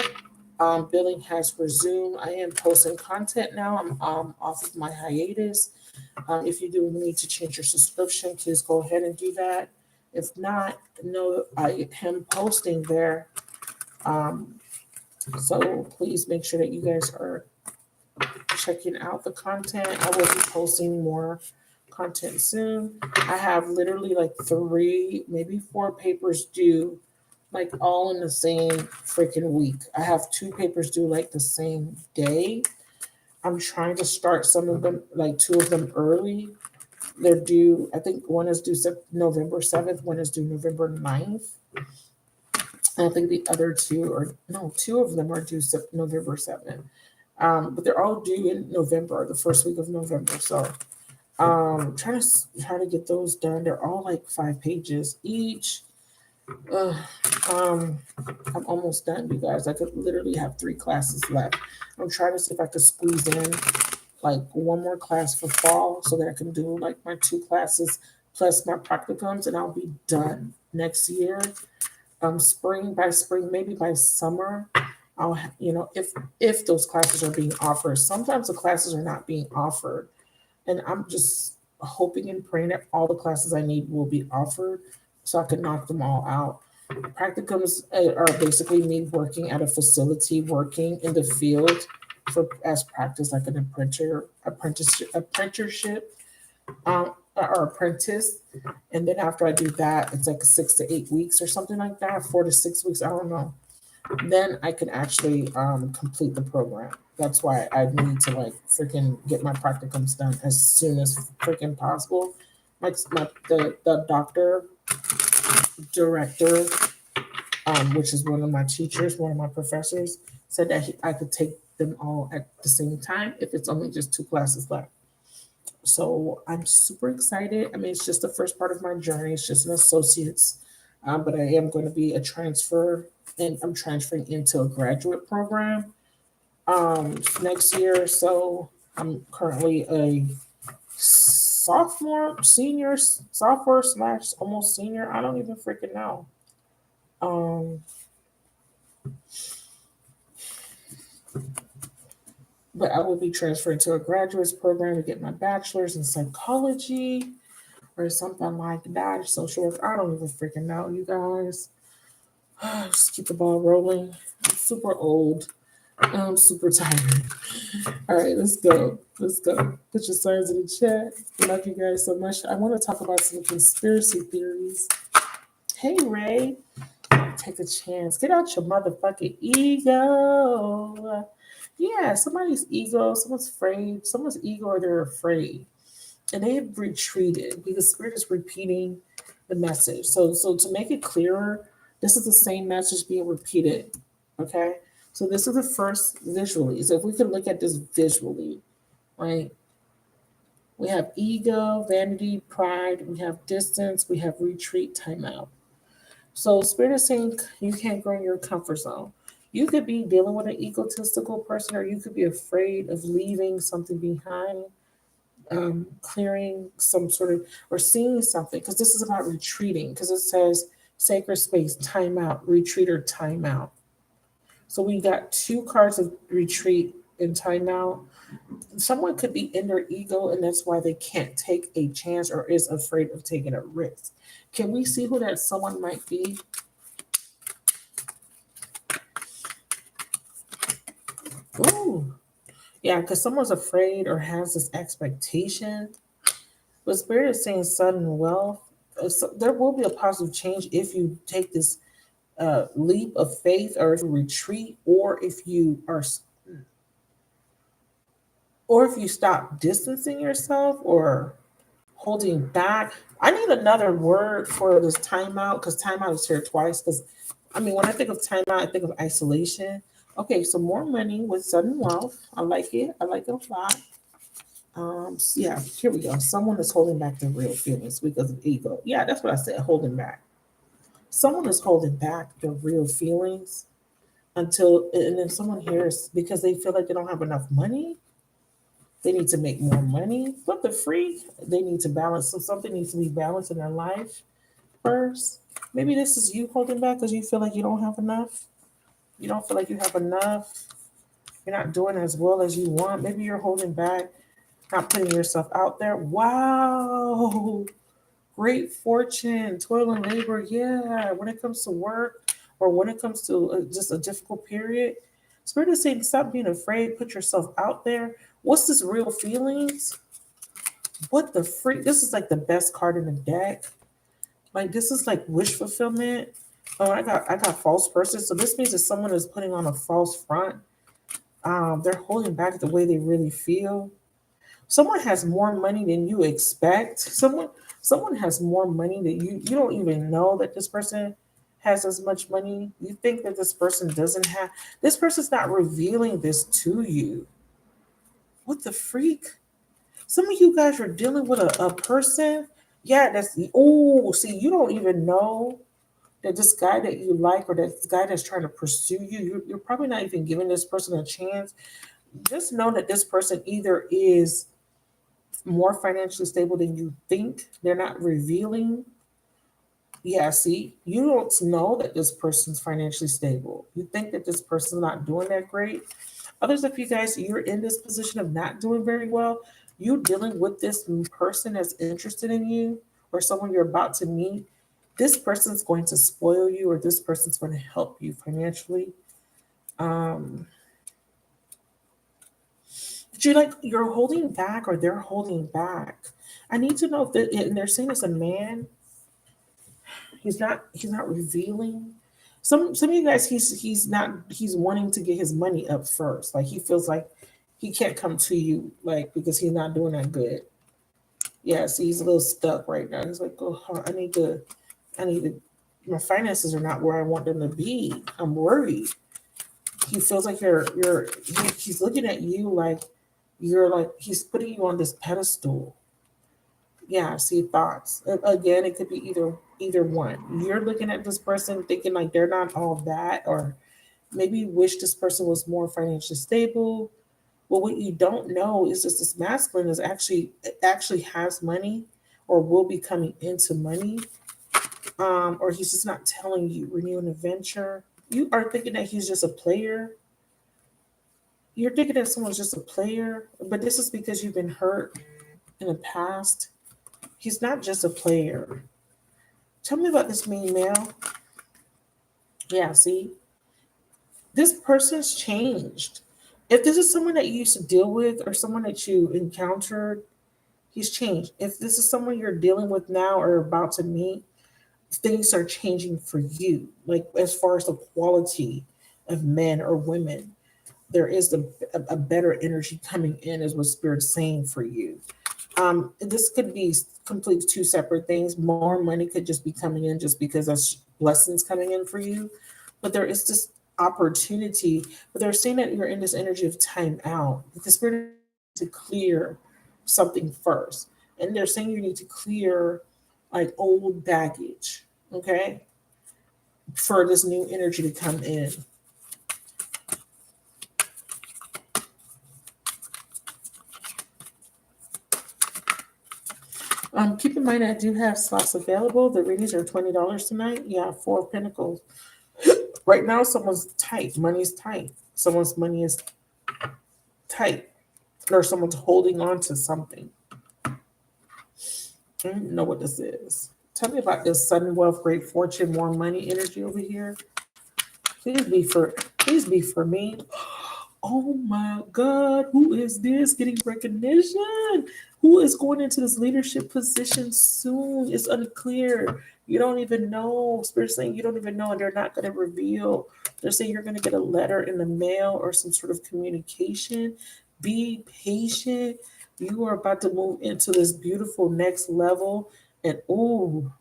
Billing has resumed. I am posting content now. I'm off of my hiatus. If you do need to change your subscription, please go ahead and do that. If not, no, I am posting there. So please make sure that you guys are checking out the content. I will be posting more content soon. I have literally like 3, maybe 4 papers due, like all in the same freaking week. I have 2 papers due like the same day. I'm trying to start some of them, like 2 of them early. They're due, I think one is due November 7th, one is due November 9th. And I think the other 2 are, no, 2 of them are due November 7th. But they're all due in November, the first week of November. So try to get those done. They're all like 5 pages each. I'm almost done, you guys. I could literally have 3 classes left. I'm trying to see if I could squeeze in like 1 more class for fall so that I can do like my 2 classes plus my practicums, and I'll be done next year. Spring, maybe by summer, I'll if those classes are being offered. Sometimes the classes are not being offered, and I'm just hoping and praying that all the classes I need will be offered so I can knock them all out. Practicums are basically me working at a facility, working in the field as practice, like an apprenticeship, or apprentice. And then after I do that, it's like 6 to 8 weeks or something like that, 4 to 6 weeks, I don't know. Then I can actually complete the program. That's why I need to like freaking get my practicums done as soon as freaking possible. The doctor director, which is one of my teachers, one of my professors, said that I could take them all at the same time if it's only just 2 classes left. So I'm super excited. I mean, it's just the first part of my journey. It's just an associate's, but I am going to be a transfer, and I'm transferring into a graduate program next year. So I'm currently a sophomore slash almost senior. I don't even freaking know. But I will be transferring to a graduate program to get my bachelor's in psychology or something like that. Social work. I don't even freaking know, you guys. Just keep the ball rolling. I'm super old. I'm super tired. All right, let's go. Put your signs in the chat. Love you guys so much. I want to talk about some conspiracy theories. Hey, Ray. Take a chance. Get out your motherfucking ego. Yeah, someone's ego, someone's ego, or they're afraid. And they have retreated because Spirit is repeating the message. So to make it clearer, this is the same message being repeated. Okay. So this is the first visually. So if we could look at this visually, right? We have ego, vanity, pride, we have distance, we have retreat, timeout. So Spirit is saying you can't grow in your comfort zone. You could be dealing with an egotistical person, or you could be afraid of leaving something behind, clearing some sort of, or seeing something, because this is about retreating, because it says sacred space, timeout, retreat, or timeout. So we got two cards of retreat and timeout. Someone could be in their ego, and that's why they can't take a chance or is afraid of taking a risk. Can we see who that someone might be? Ooh, yeah, because someone's afraid or has this expectation. But Spirit is saying sudden wealth. So there will be a positive change if you take this leap of faith, or if you retreat, or if you stop distancing yourself or holding back. I need another word for this timeout, because timeout is here twice. Because I mean, when I think of timeout, I think of isolation. Okay, so more money with sudden wealth. I like it. I like it a lot. Yeah, here we go. Someone is holding back their real feelings because of ego. Yeah, that's what I said, holding back. Someone is holding back their real feelings until, and then someone hears because they feel like they don't have enough money. They need to make more money. What the freak? They need to balance. So something needs to be balanced in their life first. Maybe this is you holding back because you feel like you don't have enough. You don't feel like you have enough. You're not doing as well as you want. Maybe you're holding back, not putting yourself out there. Wow. Great fortune, toil and labor. Yeah. When it comes to work, or when it comes to just a difficult period, Spirit is saying stop being afraid. Put yourself out there. What's this real feelings? What the freak? This is like the best card in the deck. Like this is like wish fulfillment. Oh, I got false person. So this means that someone is putting on a false front. They're holding back the way they really feel. Someone has more money than you expect. Someone has more money that you don't even know that this person has as much money. You think that this person doesn't have. This person's not revealing this to you. What the freak? Some of you guys are dealing with a person. Yeah, that's the, oh, see, you don't even know that this guy that you like, or that this guy that's trying to pursue you, you're probably not even giving this person a chance. Just know that this person either is more financially stable than you think. They're not revealing. Yeah, see, you don't know that this person's financially stable. You think that this person's not doing that great. Others of you guys, you're in this position of not doing very well. You dealing with this person that's interested in you, or someone you're about to meet. This person's going to spoil you, or this person's going to help you financially. Um, but you're holding back, or they're holding back. I need to know if and they're saying it's a man. He's not revealing. Some of you guys, he's wanting to get his money up first. Like he feels like he can't come to you, like, because he's not doing that good. Yeah, see, he's a little stuck right now. He's like, oh, I need to. My finances are not where I want them to be. I'm worried. He feels like he's looking at you like you're like he's putting you on this pedestal. Yeah, see, thoughts. Again, it could be either one. You're looking at this person thinking like they're not all that, or maybe you wish this person was more financially stable. Well, what you don't know is just this masculine is actually has money, or will be coming into money, or he's just not telling you. Renewing a venture. You are thinking that he's just a player. You're thinking that someone's just a player, but this is because you've been hurt in the past. He's not just a player. Tell me about this mean male. Yeah, see, this person's changed. If this is someone that you used to deal with, or someone that you encountered, he's changed. If this is someone you're dealing with now or about to meet, things are changing for you. Like as far as the quality of men or women, there is a better energy coming in, is what Spirit's saying for you. This could be complete two separate things. More money could just be coming in just because that's blessings coming in for you. But there is this opportunity, but they're saying that you're in this energy of time out because spirit to clear something first. And they're saying you need to clear like old baggage, okay, for this new energy to come in. Keep in mind I do have slots available. The readings are $20 tonight. Yeah, Four of Pentacles. Right now, someone's tight. Money's tight. Someone's money is tight, or someone's holding on to something. I don't know what this is. Tell me about this sudden wealth, great fortune, more money energy over here. Please be for me. Oh my God, who is this getting recognition? Who is going into this leadership position soon? It's unclear. You don't even know. Spirit saying you don't even know, and they're not going to reveal. They're saying you're going to get a letter in the mail or some sort of communication. Be patient. You are about to move into this beautiful next level. And and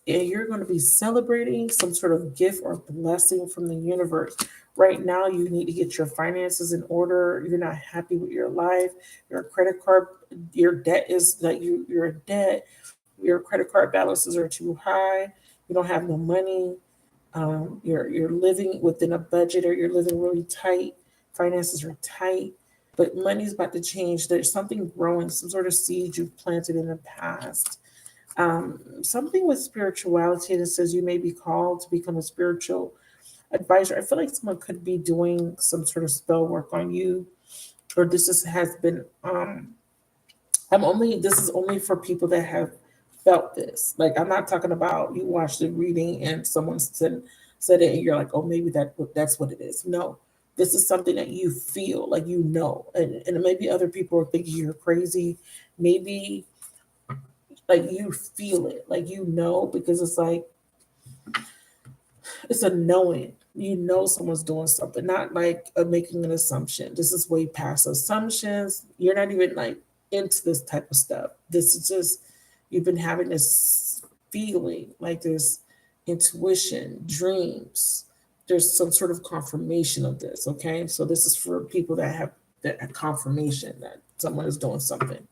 you're going to be celebrating some sort of gift or blessing from the universe. Right now, you need to get your finances in order. You're not happy with your life. Your credit card, your debt is like you're in debt. Your credit card balances are too high. You don't have no money. You're living within a budget, or you're living really tight. Finances are tight, but money's about to change. There's something growing, some sort of seed you've planted in the past. Something with spirituality that says you may be called to become a spiritual advisor. I feel like someone could be doing some sort of spell work on you, or has been. This is only for people that have felt this. Like I'm not talking about you watched the reading and someone said it and you're like, oh, maybe that's what it is. No, this is something that you feel like and maybe other people are thinking you're crazy. Maybe like you feel it, like because it's like it's a knowing. You know someone's doing something, not like making an assumption. This is way past assumptions. You're not even like into this type of stuff. This is just you've been having this feeling, like this intuition, dreams. There's some sort of confirmation of this. Okay, so this is for people that have that confirmation that someone is doing something.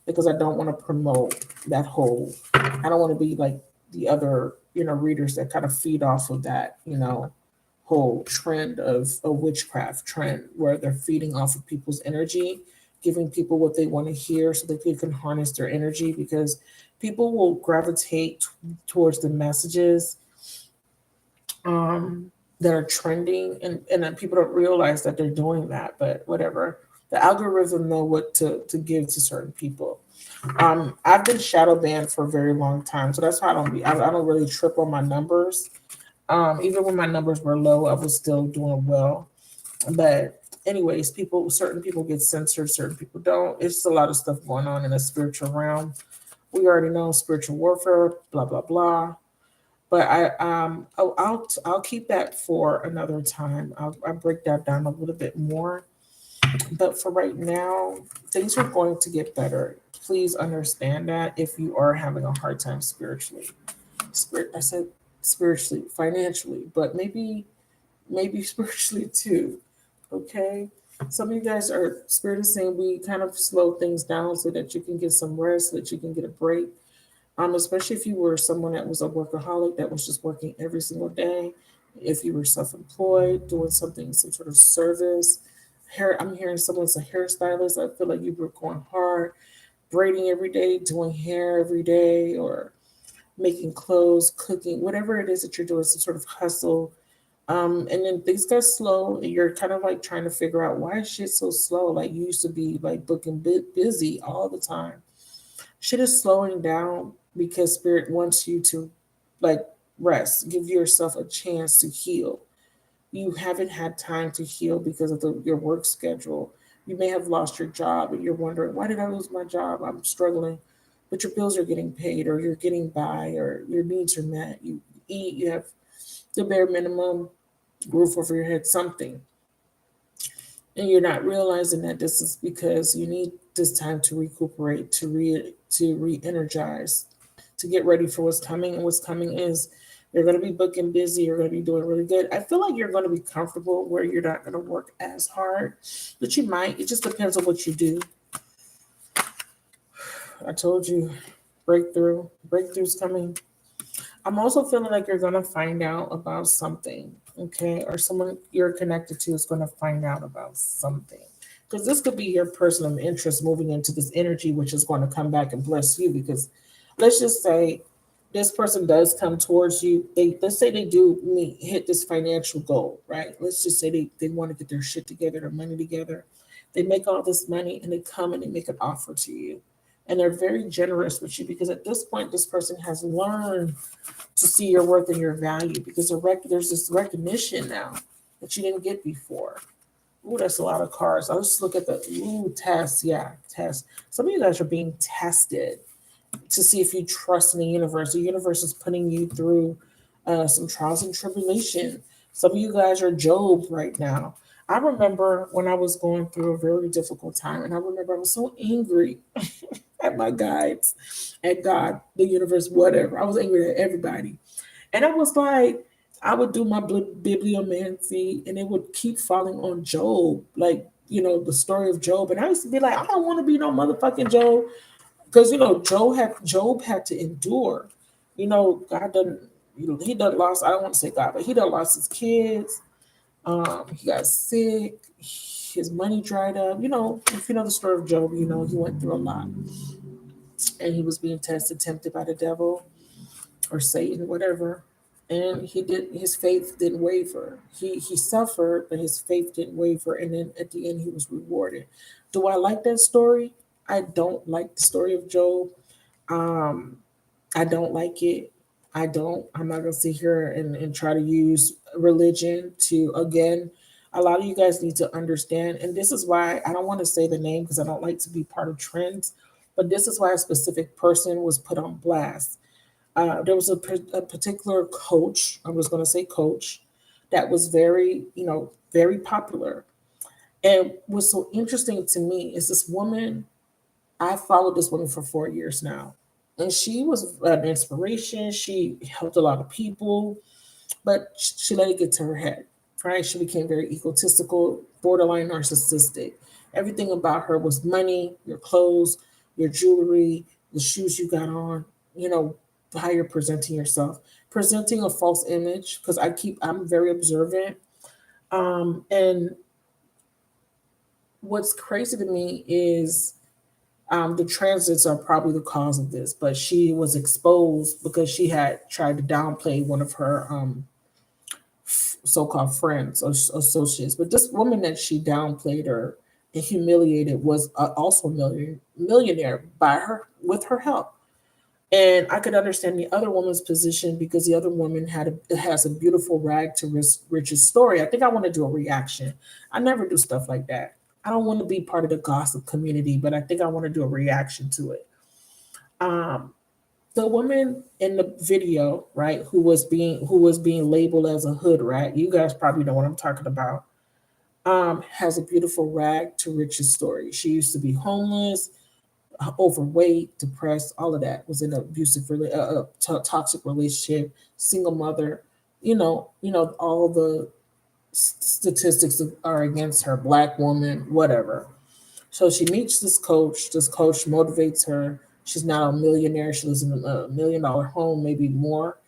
Because I don't want to promote that whole. I don't want to be like the other readers that kind of feed off of that whole trend of a witchcraft trend where they're feeding off of people's energy, giving people what they want to hear so that they can harness their energy, because people will gravitate towards the messages that are trending, and then people don't realize that they're doing that, but whatever. The algorithm know what to give to certain people. I've been shadow banned for a very long time, so that's why I don't really trip on my numbers. Even when my numbers were low, I was still doing well. But anyways, certain people get censored, certain people don't. It's a lot of stuff going on in the spiritual realm. We already know spiritual warfare, blah blah blah. But I'll keep that for another time. I'll break that down a little bit more. But for right now, things are going to get better. Please understand that if you are having a hard time spiritually. I said spiritually, financially, but maybe spiritually too. Okay. Some of you guys are spirit is saying we kind of slow things down so that you can get some rest, so that you can get a break. Especially if you were someone that was a workaholic that was just working every single day. If you were self-employed, doing something, some sort of service. I'm hearing someone's a hairstylist. I feel like you were going hard, braiding every day, doing hair every day, or making clothes, cooking, whatever it is that you're doing, some sort of hustle. And then things got slow, and you're kind of like trying to figure out why is shit so slow. Like you used to be like booking busy all the time. Shit is slowing down because spirit wants you to like rest, give yourself a chance to heal. You haven't had time to heal because of your work schedule. You may have lost your job and you're wondering, why did I lose my job? I'm struggling, but your bills are getting paid, or you're getting by, or your needs are met. You eat, you have the bare minimum, roof over your head, something. And you're not realizing that this is because you need this time to recuperate, to re-energize, to get ready for what's coming. And what's coming is You're going to be booking busy. You're going to be doing really good. I feel like you're going to be comfortable where you're not going to work as hard, but you might. It just depends on what you do. I told you, breakthroughs coming. I'm also feeling like you're going to find out about something, okay? Or someone you're connected to is going to find out about something. Because this could be your personal interest moving into this energy, which is going to come back and bless you. Because let's just say this person does come towards you. Let's say they do hit this financial goal, right? Let's just say they want to get their shit together, their money together. They make all this money and they come and they make an offer to you. And they're very generous with you because at this point, this person has learned to see your worth and your value because there's this recognition now that you didn't get before. Ooh, that's a lot of cards. Let's look at the test. Yeah, test. Some of you guys are being tested to see if you trust in the universe. The universe is putting you through some trials and tribulation. Some of you guys are Job right now. I remember when I was going through a very difficult time, and I remember I was so angry at my guides, at God, the universe, whatever. I was angry at everybody. And I was like, I would do my bibliomancy and it would keep falling on Job, like, the story of Job. And I used to be like, I don't want to be no motherfucking Job. Because, Job had to endure. God doesn't, he done lost, I don't want to say God, but he done lost his kids. He got sick. His money dried up. If you know the story of Job, he went through a lot. And he was being tested, tempted by the devil or Satan, whatever. And his faith didn't waver. He suffered, but his faith didn't waver. And then at the end, he was rewarded. Do I like that story? I don't like the story of Job. Um, I don't like it. I don't. I'm not gonna sit here and try to use religion to again. A lot of you guys need to understand, and this is why I don't want to say the name because I don't like to be part of trends. But this is why a specific person was put on blast. There was a particular coach. I was going to say coach that was very, very popular. And what's so interesting to me is this woman. I followed this woman for 4 years now, and she was an inspiration. She helped a lot of people, but she let it get to her head. Right? She became very egotistical, borderline narcissistic. Everything about her was money, your clothes, your jewelry, the shoes you got on, you know, how you're presenting yourself, presenting a false image. Because I'm very observant. And what's crazy to me is the transits are probably the cause of this, but she was exposed because she had tried to downplay one of her so-called friends or associates. But this woman that she downplayed her and humiliated was also a millionaire by her with her help. And I could understand the other woman's position because the other woman has a beautiful rag to riches story. I think I want to do a reaction. I never do stuff like that. I don't want to be part of the gossip community, but I think I want to do a reaction to it. Um, the woman in the video, right, who was being labeled as a hood rat, you guys probably know what I'm talking about, has a beautiful rag to riches story. She used to be homeless, overweight, depressed, all of that. Was in an abusive, toxic relationship, single mother. All the statistics are against her. Black woman, whatever. So she meets this coach. This coach motivates her. She's now a millionaire. She lives in a $1 million home, maybe more.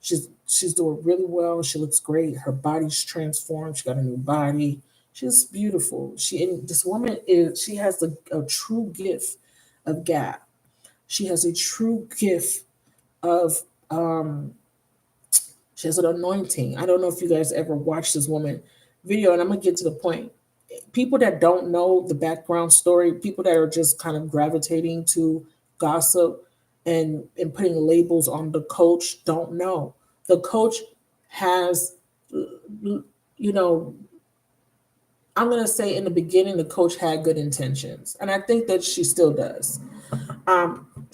She's doing really well. She looks great. Her body's transformed. She got a new body. She's beautiful. This woman she has a true gift of gap. She has a true gift of she has an anointing. I don't know if you guys ever watched this woman video, and I'm gonna get to the point. People that don't know the background story, people that are just kind of gravitating to gossip and putting labels on the coach don't know. The coach has, you know, I'm gonna say in the beginning the coach had good intentions, and I think that she still does.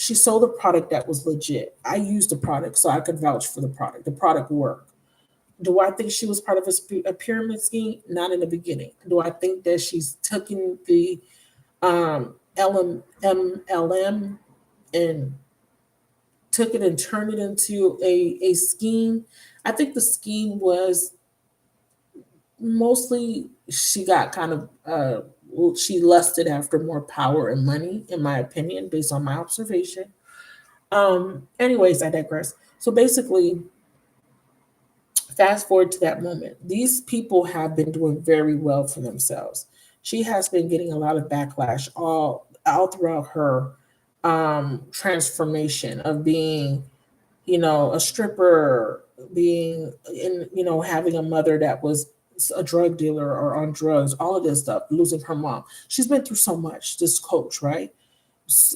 She sold a product that was legit. I used the product, so I could vouch for the product. The product worked. Do I think she was part of a pyramid scheme? Not in the beginning. Do I think that she's taking the MLM and took it and turned it into a scheme. I think the scheme was mostly she got kind of she lusted after more power and money, in my opinion, based on my observation. Anyways, I digress. So basically, fast forward to that moment. These people have been doing very well for themselves. She has been getting a lot of backlash all throughout her transformation of being, a stripper, being in, having a mother that was a drug dealer or on drugs, all of this stuff, losing her mom. She's been through so much, this coach, right?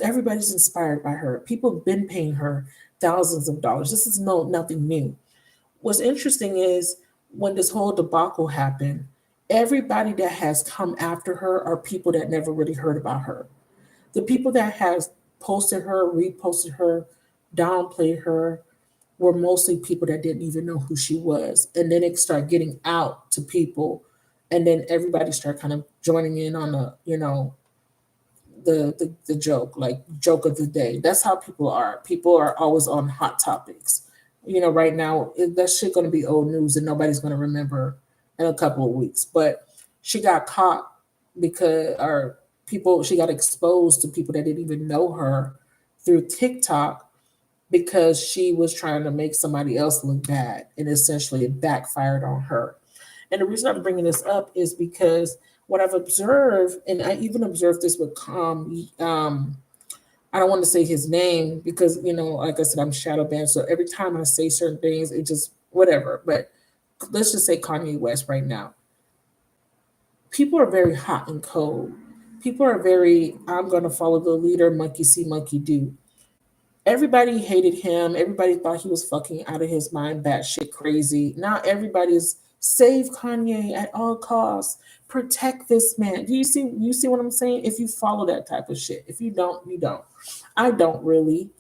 Everybody's inspired by her. People have been paying her thousands of dollars. This is nothing new. What's interesting is when this whole debacle happened, everybody that has come after her are people that never really heard about her. The people that has posted her, reposted her, downplayed her, were mostly people that didn't even know who she was. And then it started getting out to people. And then everybody started kind of joining in on the joke, like joke of the day. That's how people are. People are always on hot topics. Right now, that shit going to be old news and nobody's going to remember in a couple of weeks. But she got caught she got exposed to people that didn't even know her through TikTok because she was trying to make somebody else look bad, and essentially it backfired on her. And the reason I'm bringing this up is because what I've observed, and I even observed this with I don't want to say his name because, like I said, I'm shadow banned. So every time I say certain things, it just whatever. But let's just say Kanye West right now. People are very hot and cold. People are very, I'm going to follow the leader, monkey see, monkey do. Everybody hated him. Everybody thought he was fucking out of his mind, batshit crazy. Now everybody's save Kanye at all costs. Protect this man. Do you see what I'm saying? If you follow that type of shit. If you don't, you don't. I don't really.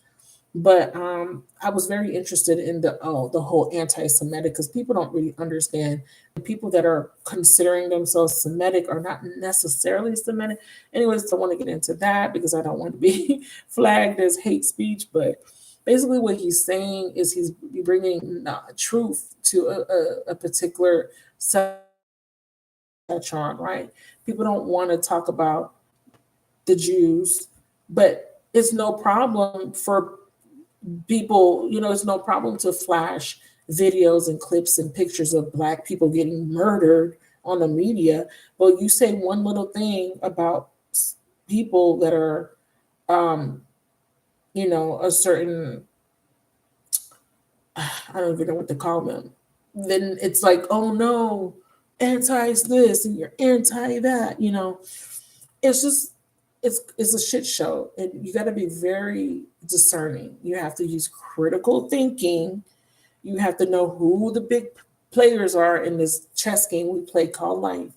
But I was very interested in the whole anti-Semitic because people don't really understand. The people that are considering themselves Semitic are not necessarily Semitic. Anyways, I don't want to get into that because I don't want to be flagged as hate speech. But basically, what he's saying is he's bringing truth to a particular subject, right? People don't want to talk about the Jews, but it's no problem for people, it's no problem to flash videos and clips and pictures of Black people getting murdered on the media. But you say one little thing about people that are, a certain, I don't even know what to call them. Then it's like, oh no, anti this and you're anti that, It's just, it's a shit show, and you got to be very discerning. You have to use critical thinking. You have to know who the big players are in this chess game we play called life,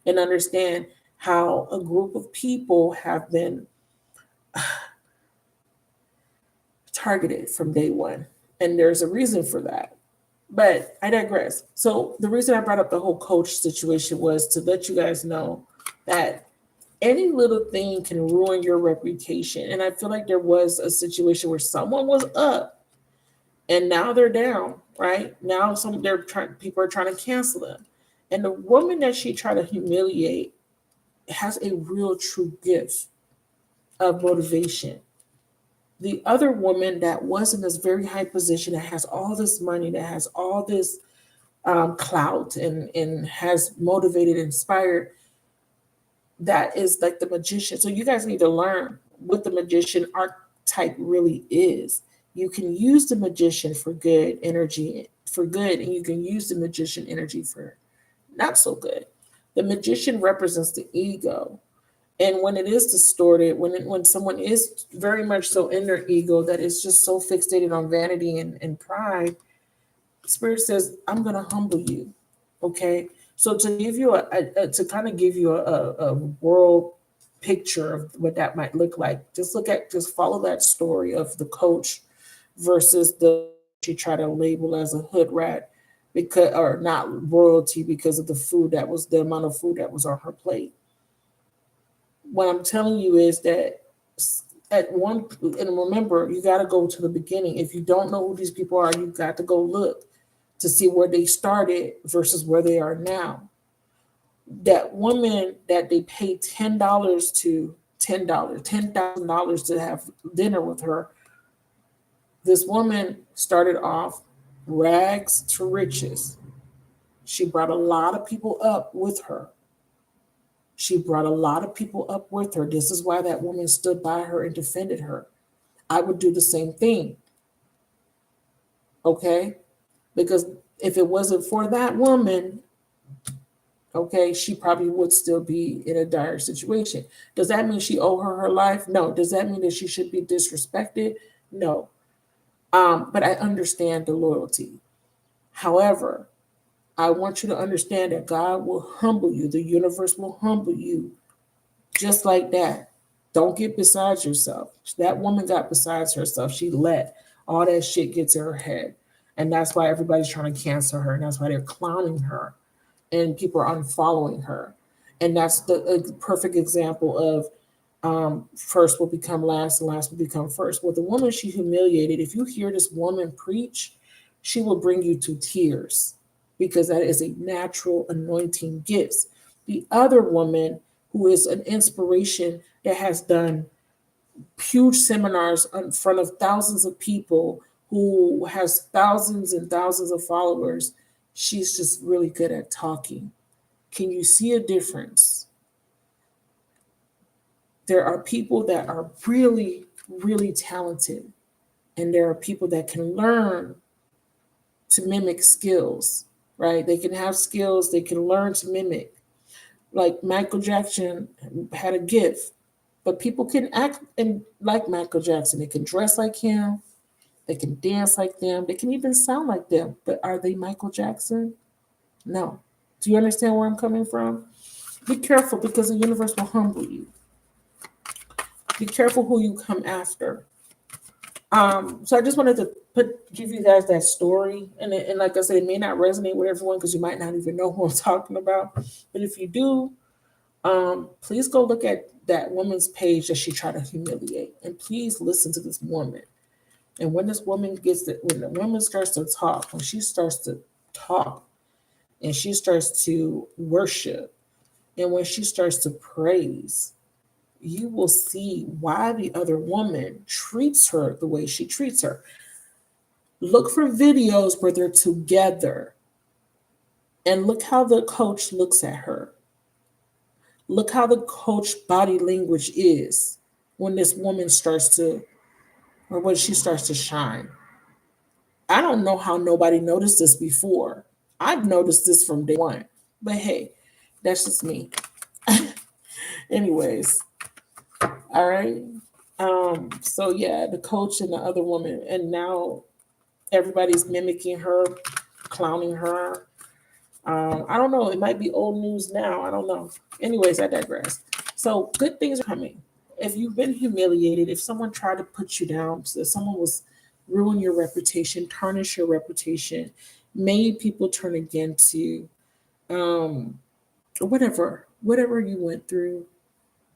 and understand how a group of people have been targeted from day one, and there's a reason for that. But I digress. So the reason I brought up the whole coach situation was to let you guys know that any little thing can ruin your reputation. And I feel like there was a situation where someone was up and now they're down, right? Now people are trying to cancel them. And the woman that she tried to humiliate has a real true gift of motivation. The other woman that was in this very high position, that has all this money, that has all this clout and has motivated, inspired, that is like the magician. So you guys need to learn what the magician archetype really is. You can use the magician for good energy, for good, and you can use the magician energy for not so good. The magician represents the ego. And when it is distorted, when someone is very much so in their ego that is just so fixated on vanity and pride, Spirit says, I'm going to humble you. Okay. So to give you to kind of give you a world picture of what that might look like, just follow that story of the coach versus the she try to label as a hood rat because, or not royalty because of the amount of food that was on her plate. What I'm telling you is that at one, and remember, you got to go to the beginning. If you don't know who these people are, you got to go look to see where they started versus where they are now. That woman that they paid $10 to, $10,000 to have dinner with her. This woman started off rags to riches. She brought a lot of people up with her. She brought a lot of people up with her. This is why that woman stood by her and defended her. I would do the same thing. Okay? Because if it wasn't for that woman, okay, she probably would still be in a dire situation. Does that mean she owe her life? No. Does that mean that she should be disrespected? No. But I understand the loyalty. However, I want you to understand that God will humble you. The universe will humble you just like that. Don't get beside yourself. That woman got besides herself. She let all that shit get to her head. And that's why everybody's trying to cancel her. And that's why they're clowning her. And people are unfollowing her. And that's the perfect example of first will become last and last will become first. Well, the woman she humiliated, if you hear this woman preach, she will bring you to tears because that is a natural anointing gift. The other woman who is an inspiration that has done huge seminars in front of thousands of people, who has thousands and thousands of followers, she's just really good at talking. Can you see a difference? There are people that are really, really talented, and there are people that can learn to mimic skills, right? They can have skills, they can learn to mimic. Like Michael Jackson had a gift, but people can act and like Michael Jackson. They can dress like him, they can dance like them, they can even sound like them. But are they Michael Jackson? No. Do you understand where I'm coming from? Be careful because the universe will humble you. Be careful who you come after. So I just wanted to give you guys that story, and like I said, it may not resonate with everyone because you might not even know who I'm talking about. But if you do, please go look at that woman's page that she tried to humiliate, and please listen to this woman. And when this woman when the woman starts to talk, when she starts to talk, and she starts to worship, and when she starts to praise, you will see why the other woman treats her the way she treats her. Look for videos where they're together and look how the coach looks at her. Look how the coach body language is when this woman starts to, or when she starts to shine. I don't know how nobody noticed this before. I've noticed this from day one. But hey, that's just me. Anyways, all right. So yeah, the coach and the other woman, and now everybody's mimicking her, clowning her. I don't know. It might be old news now. I don't know. Anyways, I digress. So good things are coming. If you've been humiliated, if someone tried to put you down, if someone was ruin your reputation, tarnish your reputation, made people turn against you, um, whatever you went through,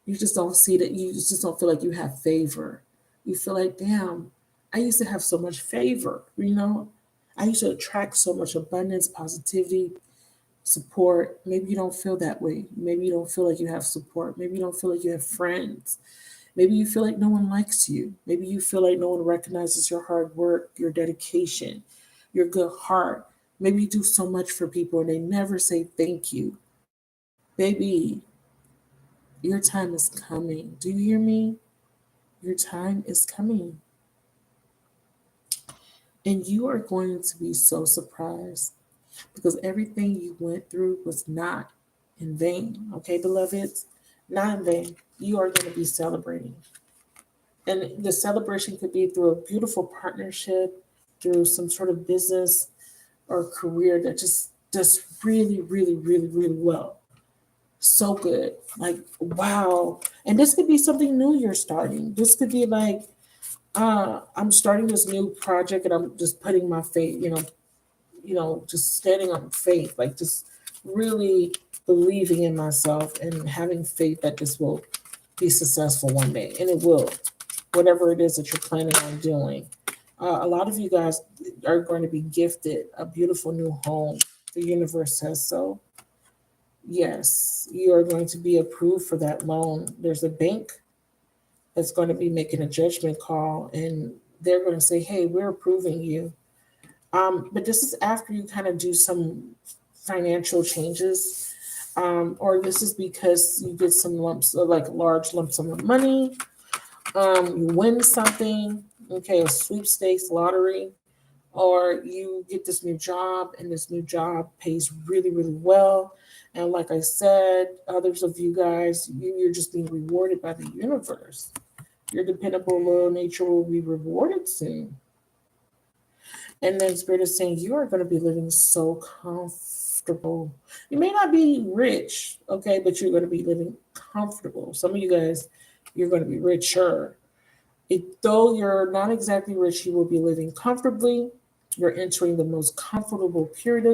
you just don't see that. You just don't feel like you have favor. You feel like, damn, I used to have so much favor. I used to attract so much abundance, positivity, support. Maybe you don't feel that way. Maybe you don't feel like you have support. Maybe you don't feel like you have friends. Maybe you feel like no one likes you. Maybe you feel like no one recognizes your hard work, your dedication, your good heart. Maybe you do so much for people and they never say thank you. Baby, your time is coming. Do you hear me? Your time is coming. And you are going to be so surprised because everything you went through was not in vain. Okay, beloveds? Not in vain. You are going to be celebrating. And the celebration could be through a beautiful partnership, through some sort of business or career that just does really, really, really, really well. So good. Like, wow. And this could be something new you're starting. This could be like, I'm starting this new project and I'm just putting my faith, just standing on faith, like just really believing in myself and having faith that this will be successful one day. And it will. whatever it is that you're planning on doing. A lot of you guys are going to be gifted a beautiful new home. The universe says so. Yes, you are going to be approved for that loan. There's a bank that's going to be making a judgment call, and they're going to say, "Hey, we're approving you." But this is after you kind of do some financial changes, or this is because you get some lumps, like large lump sum of money. You win something, okay, a sweepstakes, lottery, or you get this new job, and this new job pays really, really well. And like I said, others of you guys, you're just being rewarded by the universe. Your dependable, loyal nature will be rewarded soon. And then Spirit is saying you are going to be living so comfortable. You may not be rich, okay, but you're going to be living comfortable. Some of you guys, you're going to be richer. Though you're not exactly rich, you will be living comfortably. You're entering the most comfortable period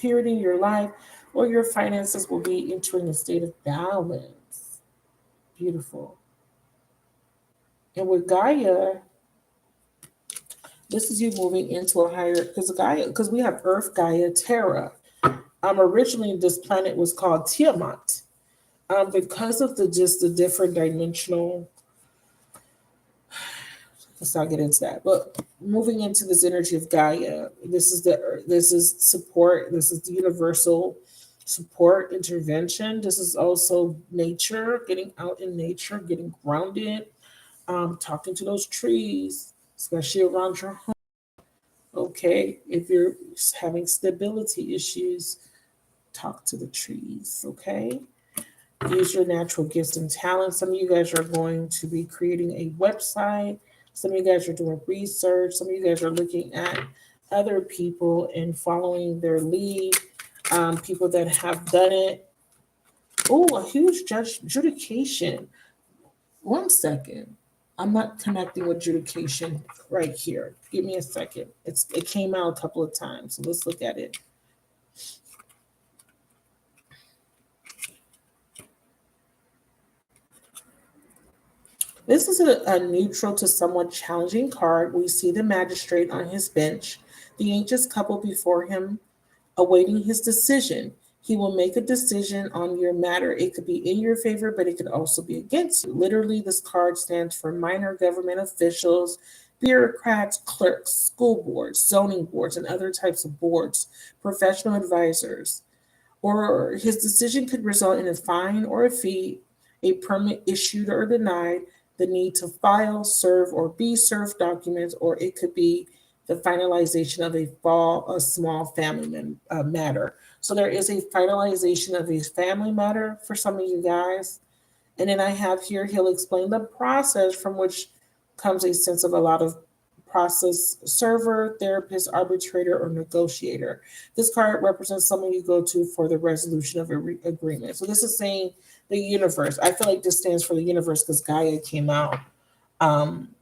in your life, or your finances will be entering a state of balance. Beautiful. And with Gaia, this is you moving into a higher, because we have Earth, Gaia, Terra. Originally this planet was called Tiamat. Because of the different dimensional, let's not get into that. But moving into this energy of Gaia, this is support. This is the universal support intervention. This is also nature, getting out in nature, getting grounded, talking to those trees, especially around your home. Okay, if you're having stability issues, talk to the trees. Okay, use your natural gifts and talents. Some of you guys are going to be creating a website. Some of you guys are doing research. Some of you guys are looking at other people and following their lead. People that have done it. Oh, a huge adjudication. One second. I'm not connecting with adjudication right here. Give me a second. It came out a couple of times. So let's look at it. This is a neutral to somewhat challenging card. We see the magistrate on his bench, the anxious couple before him, awaiting his decision. He will make a decision on your matter. It could be in your favor, but it could also be against you. Literally, this card stands for minor government officials, bureaucrats, clerks, school boards, zoning boards, and other types of boards, professional advisors. Or his decision could result in a fine or a fee, a permit issued or denied, the need to file, serve, or be served documents, or it could be the finalization of a small family matter. So there is a finalization of a family matter for some of you guys. And then I have here, he'll explain the process from which comes a sense of a lot of process server, therapist, arbitrator, or negotiator. This card represents someone you go to for the resolution of an agreement. So this is saying the universe. I feel like this stands for the universe because Gaia came out.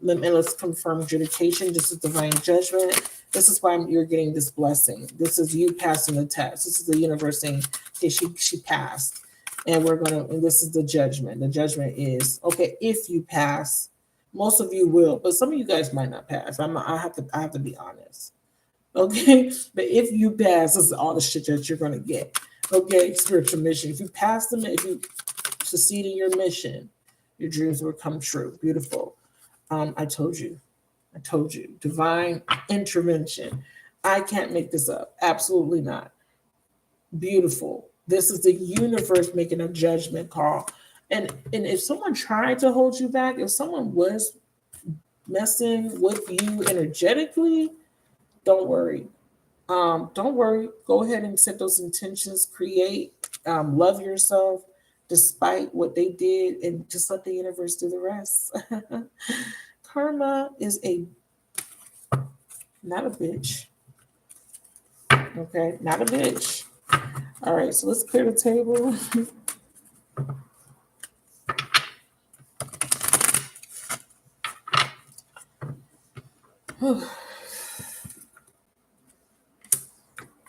Let's confirm adjudication. This is divine judgment. This is why you're getting this blessing. This is you passing the test. This is the universe saying, okay, she passed. And this is the judgment. The judgment is, okay, if you pass, most of you will, but some of you guys might not pass. I have to be honest. Okay, but if you pass, this is all the shit that you're gonna get. Okay, spiritual mission. If you pass them, if you succeed in your mission, your dreams will come true. Beautiful. I told you. Divine intervention. I can't make this up. Absolutely not. Beautiful. This is the universe making a judgment call. And if someone tried to hold you back, if someone was messing with you energetically, don't worry. Don't worry. Go ahead and set those intentions. Create. Love yourself despite what they did, and just let the universe do the rest. Karma is not a bitch. Okay, not a bitch. All right, so let's clear the table.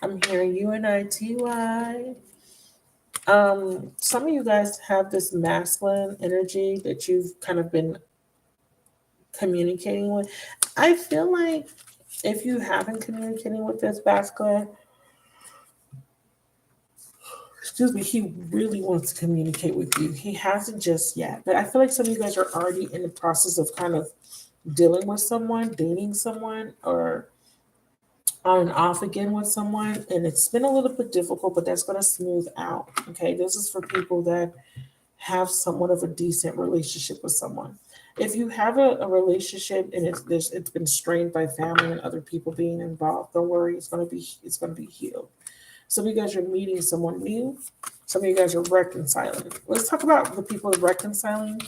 I'm hearing UNITY. Some of you guys have this masculine energy that you've kind of been communicating with. I feel like if you haven't communicating with this masculine, excuse me, he really wants to communicate with you. He hasn't just yet, but I feel like some of you guys are already in the process of kind of dealing with someone, dating someone, or on and off again with someone, and it's been a little bit difficult, but that's going to smooth out. Okay, this is for people that have somewhat of a decent relationship with someone. If you have a relationship and it's been strained by family and other people being involved, don't worry, it's gonna be healed. Some of you guys are meeting someone new. Some of you guys are reconciling. Let's talk about the people reconciling.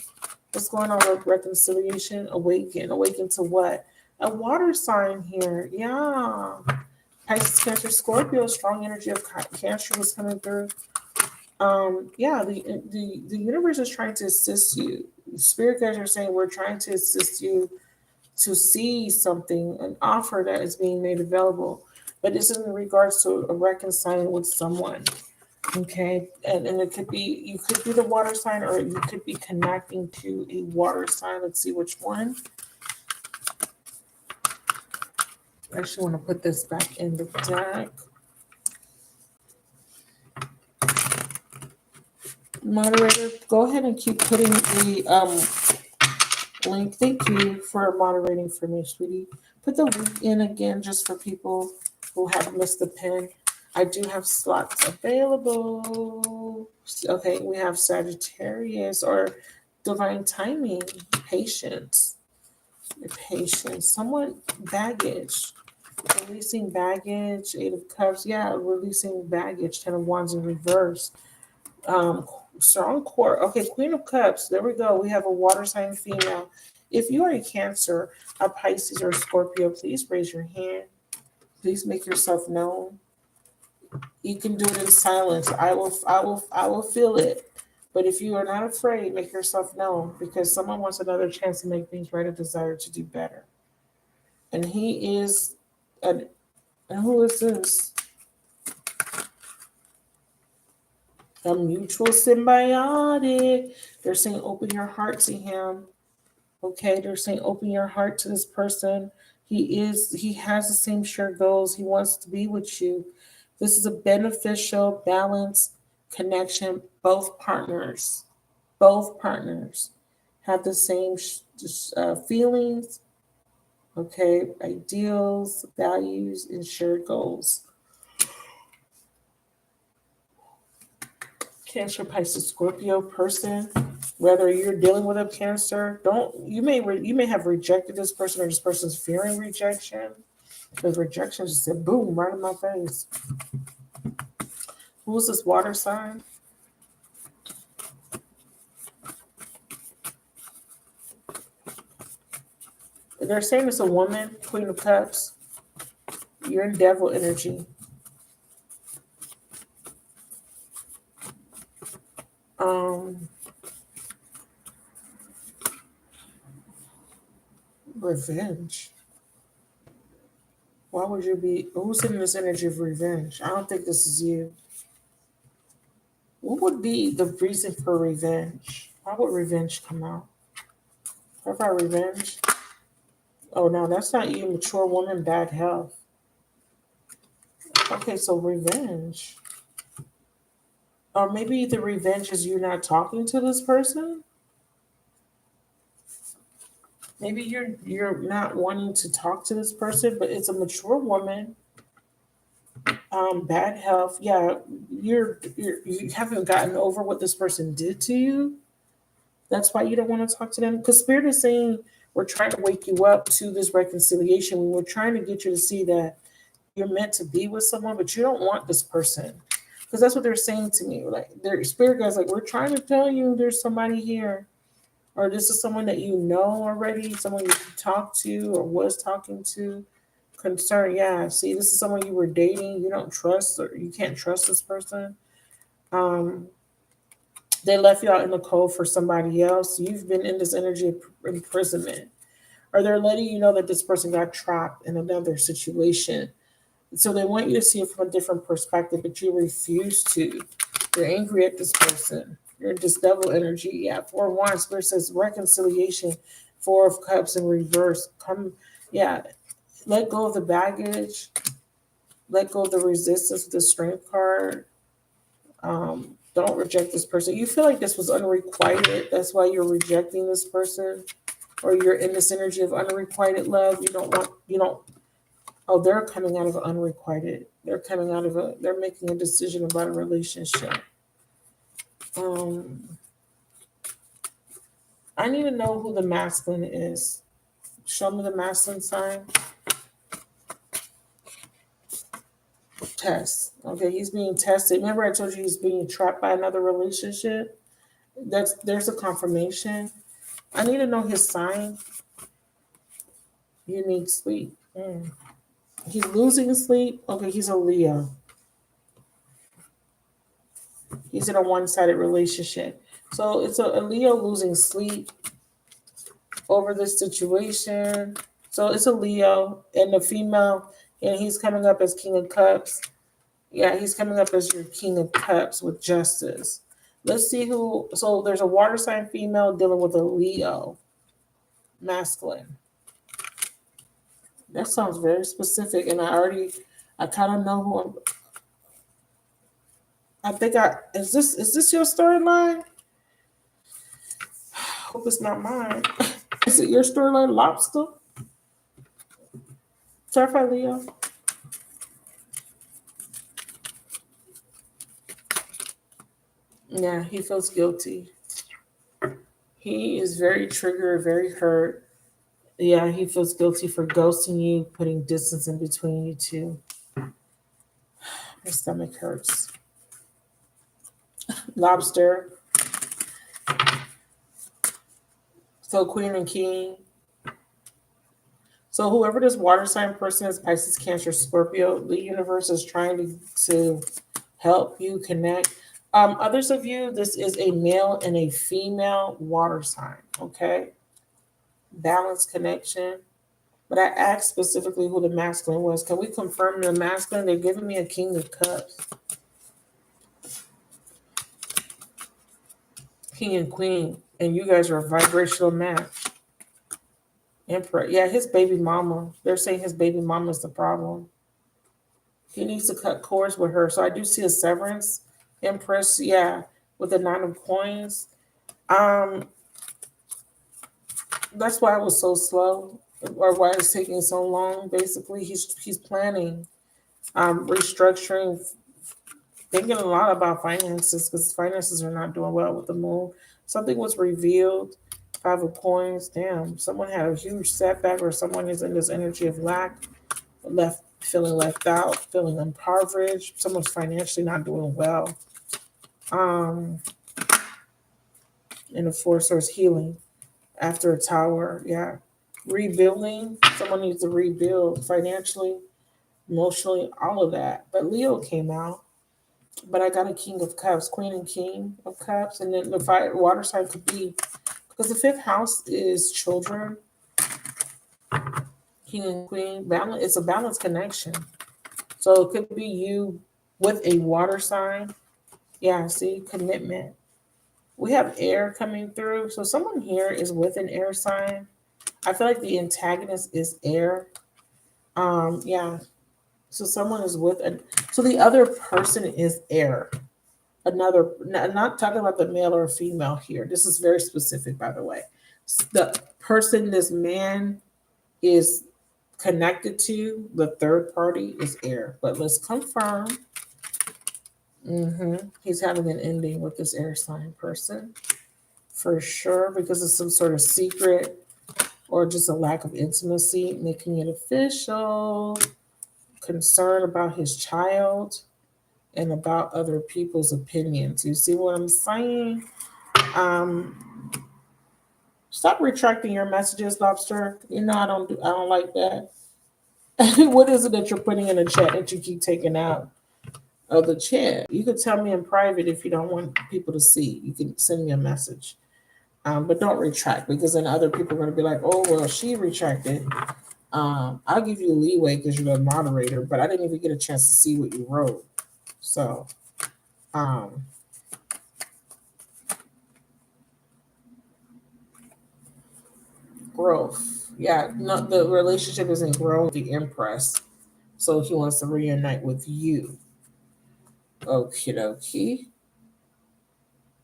What's going on with reconciliation? Awaken to what? A water sign here. Yeah. Pisces, Cancer, Scorpio, strong energy of Cancer was coming through. Yeah, the universe is trying to assist you. Spirit guides are saying we're trying to assist you to see something, an offer that is being made available. But this is in regards to a reconciling with someone. Okay. And it could be, you could be the water sign, or you could be connecting to a water sign. Let's see which one. I actually want to put this back in the deck. Moderator, go ahead and keep putting the link. Thank you for moderating for me, sweetie. Put the link in again just for people who have missed the pin. I do have slots available. Okay, we have Sagittarius or divine timing, patience, somewhat baggage, releasing baggage, Eight of Cups. Yeah, releasing baggage, Ten of Wands in reverse. Strong core. Okay, Queen of Cups. There we go. We have a water sign female. If you are a Cancer, a Pisces, or a Scorpio, please raise your hand. Please make yourself known. You can do it in silence. I will feel it. But if you are not afraid, make yourself known, because someone wants another chance to make things right, a desire to do better. And he is and who is this? A mutual symbiotic. They're saying open your heart to him. Okay, they're saying open your heart to this person. He has the same shared goals. He wants to be with you. This is a beneficial, balanced connection. Both partners have the same feelings, okay, ideals, values, and shared goals. Cancer, Pisces, Scorpio person, whether you're dealing with a Cancer, you may have rejected this person, or this person's fearing rejection, because rejection just said boom right in my face. Who's this water sign? They're saying it's a woman, Queen of Cups. You're in devil energy. Revenge. Why would you be? Who's in this energy of revenge? I don't think this is you. What would be the reason for revenge? Why would revenge come out? What about revenge? Oh no, that's not you. Mature woman, bad health. Okay, so revenge. Or maybe the revenge is you not talking to this person. Maybe you're not wanting to talk to this person, but it's a mature woman. Bad health. Yeah, you haven't gotten over what this person did to you. That's why you don't want to talk to them. Because Spirit is saying we're trying to wake you up to this reconciliation. We're trying to get you to see that you're meant to be with someone, but you don't want this person. Because that's what they're saying to me. Like their Spirit guys, like, we're trying to tell you there's somebody here. Or this is someone that you know already, someone you talked to or was talking to. Concern, yeah. See, this is someone you were dating. You don't trust, or you can't trust this person. They left you out in the cold for somebody else. You've been in this energy of imprisonment. Or they're letting you know that this person got trapped in another situation. So they want you to see it from a different perspective, but you refuse to. You're angry at this person. You're in this devil energy. Yeah, 4 of Wands. Spirit says reconciliation. Four of Cups in reverse. Let go of the baggage. Let go of the resistance with the Strength card. Don't reject this person. You feel like this was unrequited. That's why you're rejecting this person, or you're in this energy of unrequited love. Oh, they're coming out of unrequited. They're making a decision about a relationship. I need to know who the masculine is. Show me the masculine sign. Test. Okay, he's being tested. Remember I told you he's being trapped by another relationship? There's a confirmation. I need to know his sign. Unique sleep. He's losing sleep. Okay, he's a Leo. He's in a one-sided relationship. So it's a Leo losing sleep over this situation. So it's a Leo and the female, and he's coming up as King of Cups. Yeah, he's coming up as your King of Cups with Justice. Let's see who. So there's a water sign female dealing with a Leo masculine. That sounds very specific, and I kind of know who is this your storyline? Hope it's not mine. Is it your storyline, Lobster? Certified Leo. Yeah, he feels guilty. He is very triggered, very hurt. Yeah, he feels guilty for ghosting you, putting distance in between you two. My stomach hurts. Lobster. So Queen and King. So whoever this water sign person is, Pisces, Cancer, Scorpio, the universe is trying to help you connect. Others of you, this is a male and a female water sign, okay? Balance connection. But I asked specifically who the masculine was. Can we confirm the masculine? They're giving me a King of Cups. King and Queen. And you guys are a vibrational match. Emperor. Yeah, his baby mama. They're saying his baby mama is the problem. He needs to cut cords with her. So I do see a severance. Empress, yeah, with the 9 of Coins. That's why it was so slow, or why it's taking so long. Basically, he's planning, restructuring, thinking a lot about finances, because finances are not doing well with the moon. Something was revealed. 5 of Coins. Damn, someone had a huge setback, or someone is in this energy of lack, feeling left out, feeling impoverished. Someone's financially not doing well. And the 4 source healing after a Tower. Yeah. Rebuilding. Someone needs to rebuild financially, emotionally, all of that. But Leo came out. But I got a King of Cups, Queen and King of Cups. And then the water sign could be, because the 5th house is children. King and Queen. Balance. It's a balanced connection. So it could be you with a water sign. Yeah, see, commitment. We have air coming through. So someone here is with an air sign. I feel like the antagonist is air. Yeah. So someone is so the other person is air. Not talking about the male or female here. This is very specific, by the way. The person this man is connected to, the third party, is air. But let's confirm. He's having an ending with this air sign person. For sure, because of some sort of secret or just a lack of intimacy, making it official. Concern about his child and about other people's opinions. You see what I'm saying? Stop retracting your messages, Lobster. You know I don't like that. What is it that you're putting in the chat that you keep taking out of the chat? You could tell me in private if you don't want people to see. You can send me a message. But don't retract, because then other people are going to be like, oh, well, she retracted. I'll give you leeway because you're the moderator, but I didn't even get a chance to see what you wrote. So, growth. Yeah, no, the relationship isn't growing with the Empress. So he wants to reunite with you. Okie dokie.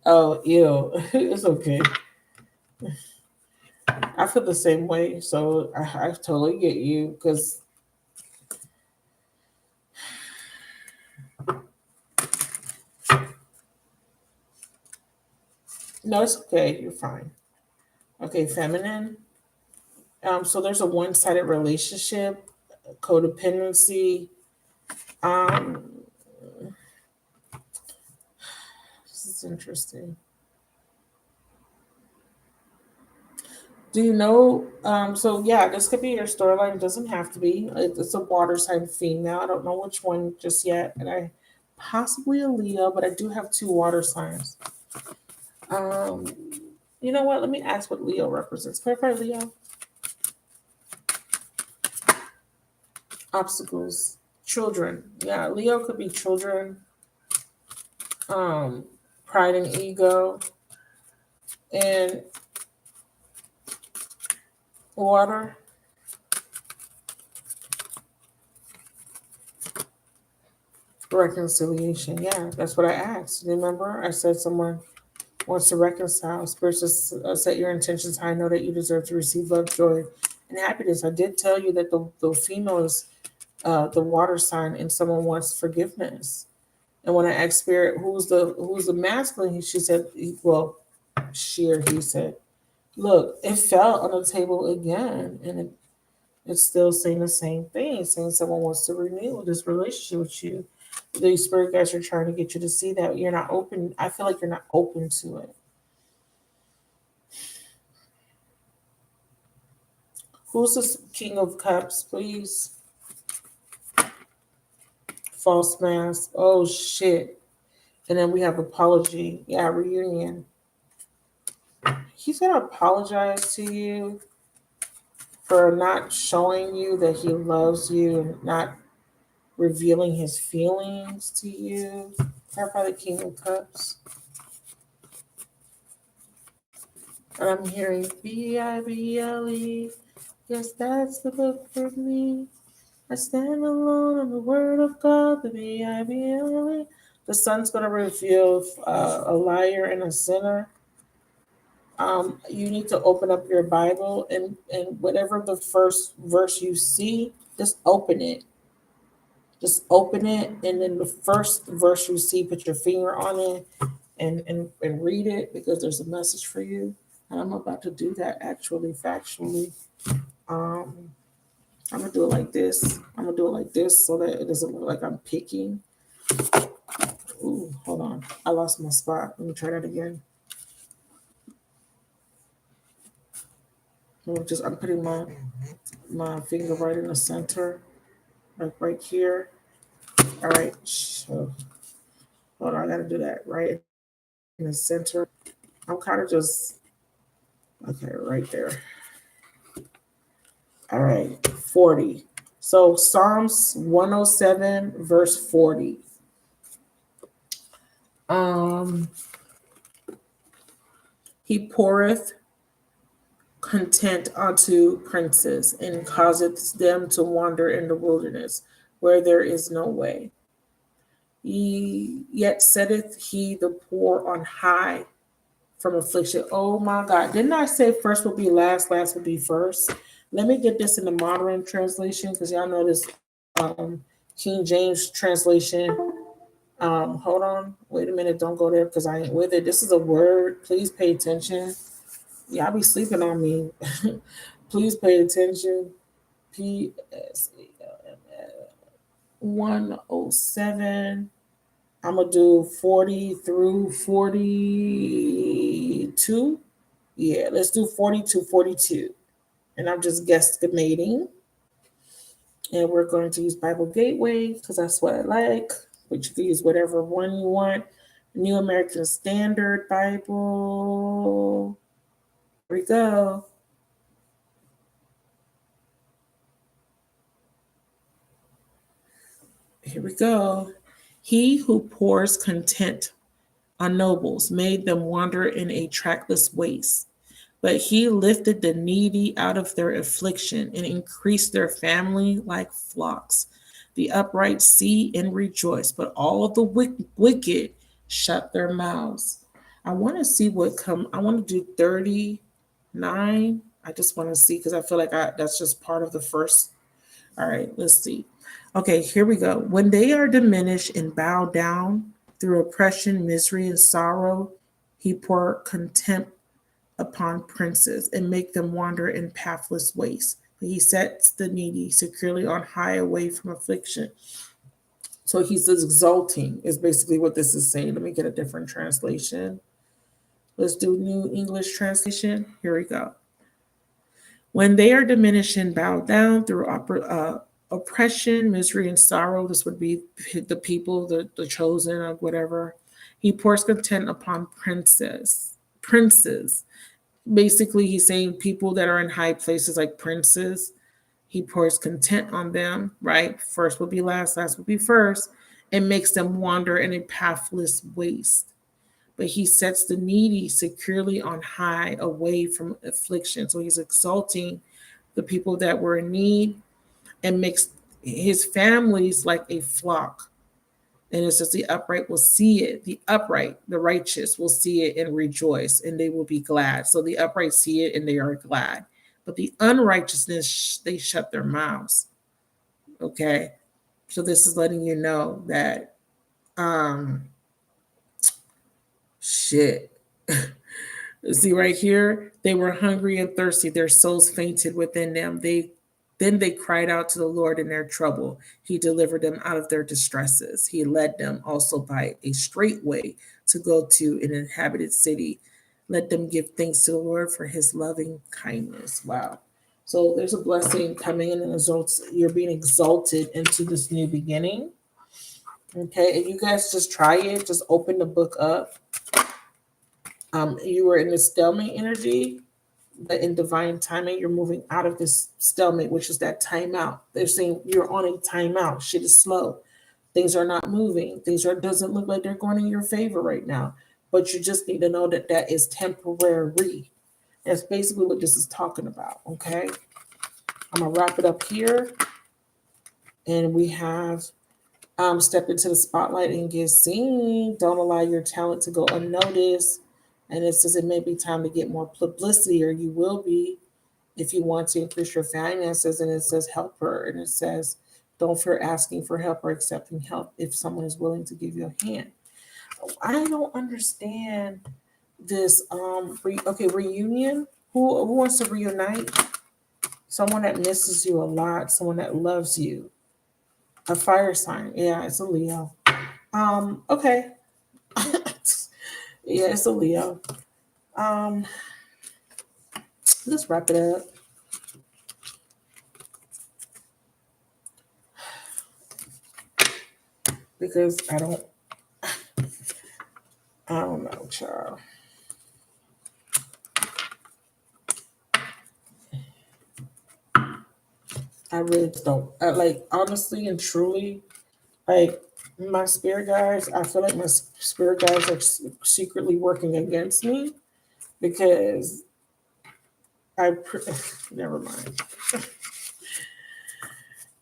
Oh, ew. It's okay. I feel the same way. So I totally get you because no, it's okay. You're fine. Okay, feminine. So there's a one-sided relationship, codependency. Um, this is interesting. Do you know? So yeah, this could be your storyline. It doesn't have to be. It's a water sign female. I don't know which one just yet, and I possibly a Leo, but I do have two water signs. Um, you know what? Let me ask what Leo represents. Clarify Leo. Obstacles. Children. Yeah, Leo could be children. Um, pride and ego, and water. Reconciliation. Yeah, that's what I asked. Remember, I said someone wants to reconcile. Spirit says, set your intentions high. Know that you deserve to receive love, joy, and happiness. I did tell you that the female is the water sign, and someone wants forgiveness. And when I asked Spirit, who's the masculine, she said, well, she or he said, look, it fell on the table again, and it's still saying the same thing, saying someone wants to renew this relationship with you. These spirit guys are trying to get you to see that you're not open. I feel like you're not open to it. Who's the King of Cups, please? False mask. Oh shit. And then we have apology. Yeah, reunion. He's gonna apologize to you for not showing you that he loves you and not revealing his feelings to you. Clarify the King of Cups. And I'm hearing Bible. Yes, that's the book for me. I stand alone on the word of God, the Bible. The sun's going to reveal a liar and a sinner. You need to open up your Bible and whatever the first verse you see, just open it. Just open it, and then the first verse you see, put your finger on it and read it because there's a message for you. And I'm about to do that actually, factually. Um, I'm gonna do it like this. I'm gonna do it like this so that it doesn't look like I'm picking. Ooh, hold on. I lost my spot. Let me try that again. I'm putting my finger right in the center, like right here. All right. So hold on, I gotta do that right in the center. I'm kind of just okay, right there. All right, 40. So Psalms 107, verse 40. Um, he poureth content unto princes and causeth them to wander in the wilderness where there is no way. Yet setteth he the poor on high from affliction. Oh my God. Didn't I say first will be last, last will be first? Let me get this in the modern translation because y'all know this King James translation. Hold on. Wait a minute. Don't go there because I ain't with it. This is a word. Please pay attention. Y'all be sleeping on me. Please pay attention. PSALM 107. I'm going to do 40 through 42. Yeah, let's do 42, 42. And I'm just guesstimating. And we're going to use Bible Gateway because that's what I like. But you can use whatever one you want. New American Standard Bible. Here we go. Here we go. He who pours content on nobles made them wander in a trackless waste. But he lifted the needy out of their affliction and increased their family like flocks. The upright see and rejoice, but all of the wicked shut their mouths. I want to see what come. I want to do 39. I just want to see because I feel like that's just part of the first. All right, let's see. Okay, here we go. When they are diminished and bowed down through oppression, misery, and sorrow, he pour contempt upon princes and make them wander in pathless ways. He sets the needy securely on high away from affliction. So he's exalting, is basically what this is saying. Let me get a different translation. Let's do New English translation. Here we go. When they are diminished and bowed down through oppression, misery, and sorrow, this would be the people, the chosen, or whatever. He pours contempt upon princes. Basically, he's saying people that are in high places like princes. He pours contempt on them, right? First will be last, last will be first, and makes them wander in a pathless waste. But he sets the needy securely on high away from affliction. So he's exalting the people that were in need and makes his families like a flock. And it says the upright will see it. The upright, the righteous will see it and rejoice, and they will be glad. So the upright see it and they are glad. But the unrighteousness, they shut their mouths. Okay. So this is letting you know that shit. See right here, they were hungry and thirsty, their souls fainted within them. They cried out to the Lord in their trouble. He delivered them out of their distresses. He led them also by a straight way to go to an inhabited city. Let them give thanks to the Lord for his loving kindness. Wow. So there's a blessing coming in, and you're being exalted into this new beginning. Okay, and you guys just try it. Just open the book up. You were in the stalemate energy, but in divine timing, you're moving out of this stalemate, which is that timeout. They're saying you're on a timeout. Shit is slow. Things are not moving. Doesn't look like they're going in your favor right now. But you just need to know that that is temporary. That's basically what this is talking about. Okay, I'm gonna wrap it up here, and we have step into the spotlight and get seen. Don't allow your talent to go unnoticed. And it says it may be time to get more publicity, or you will be if you want to increase your finances. And it says helper, and it says don't fear asking for help or accepting help if someone is willing to give you a hand. I don't understand this. Reunion. Who wants to reunite? Someone that misses you a lot. Someone that loves you. A fire sign. Yeah, it's a Leo. Okay. Yeah, it's a Leo. Let's wrap it up. Because I don't know, child. I really don't. Honestly and truly, like my spirit guides, I feel like my spirit guides are secretly working against me because never mind.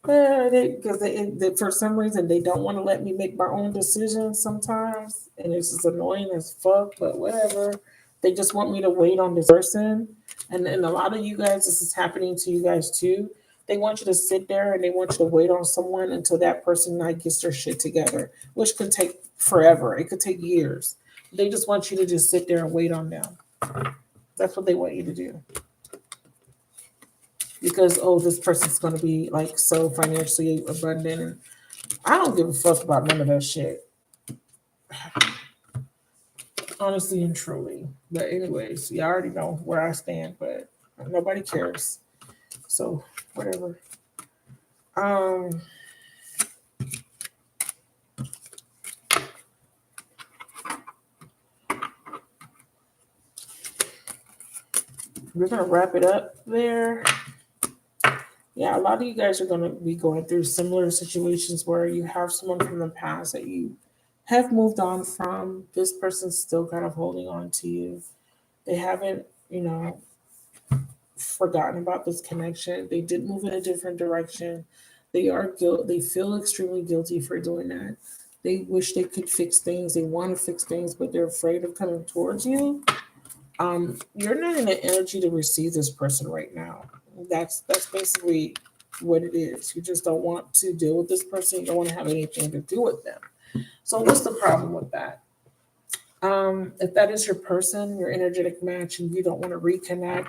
Because they, for some reason, they don't want to let me make my own decisions sometimes, and it's just annoying as fuck. But whatever, they just want me to wait on this person, and a lot of you guys, this is happening to you guys too. They want you to sit there and they want you to wait on someone until that person like gets their shit together, which could take forever. It could take years. They just want you to just sit there and wait on them. That's what they want you to do. Because this person's going to be like so financially abundant, and I don't give a fuck about none of that shit, honestly and truly. But anyways, you already know where I stand, but nobody cares, so whatever. We're gonna wrap it up there. Yeah, a lot of you guys are going to be going through similar situations where you have someone from the past that you have moved on from. This person's still kind of holding on to you. They haven't, forgotten about this connection. They did move in a different direction. They feel extremely guilty for doing that. They wish they could fix things. They want to fix things, but they're afraid of coming towards you. You're not in the energy to receive this person right now. That's basically what it is. You just don't want to deal with this person. You don't want to have anything to do with them. So what's the problem with that? If that is your person, your energetic match, and you don't want to reconnect,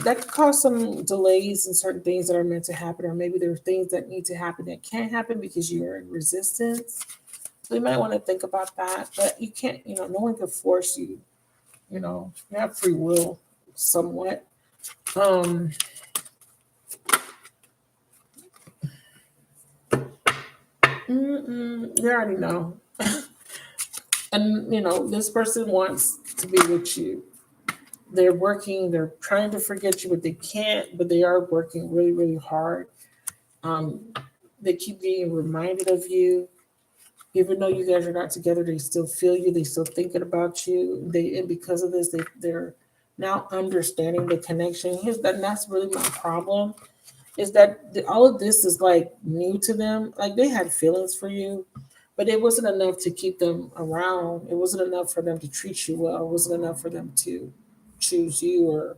that could cause some delays in certain things that are meant to happen, or maybe there are things that need to happen that can't happen because you are in resistance. So you might want to think about that, but you can't, no one can force you. You have free will somewhat. Um, you already know. And, this person wants to be with you. They're working, they're trying to forget you, but they can't, but they are working really, really hard. Um, they keep being reminded of you. Even though you guys are not together, they still feel you. They still thinking about you. And because of this, they're now understanding the connection. And that's really my problem. Is that all of this is like new to them? Like they had feelings for you, but it wasn't enough to keep them around. It wasn't enough for them to treat you well. It wasn't enough for them to choose you or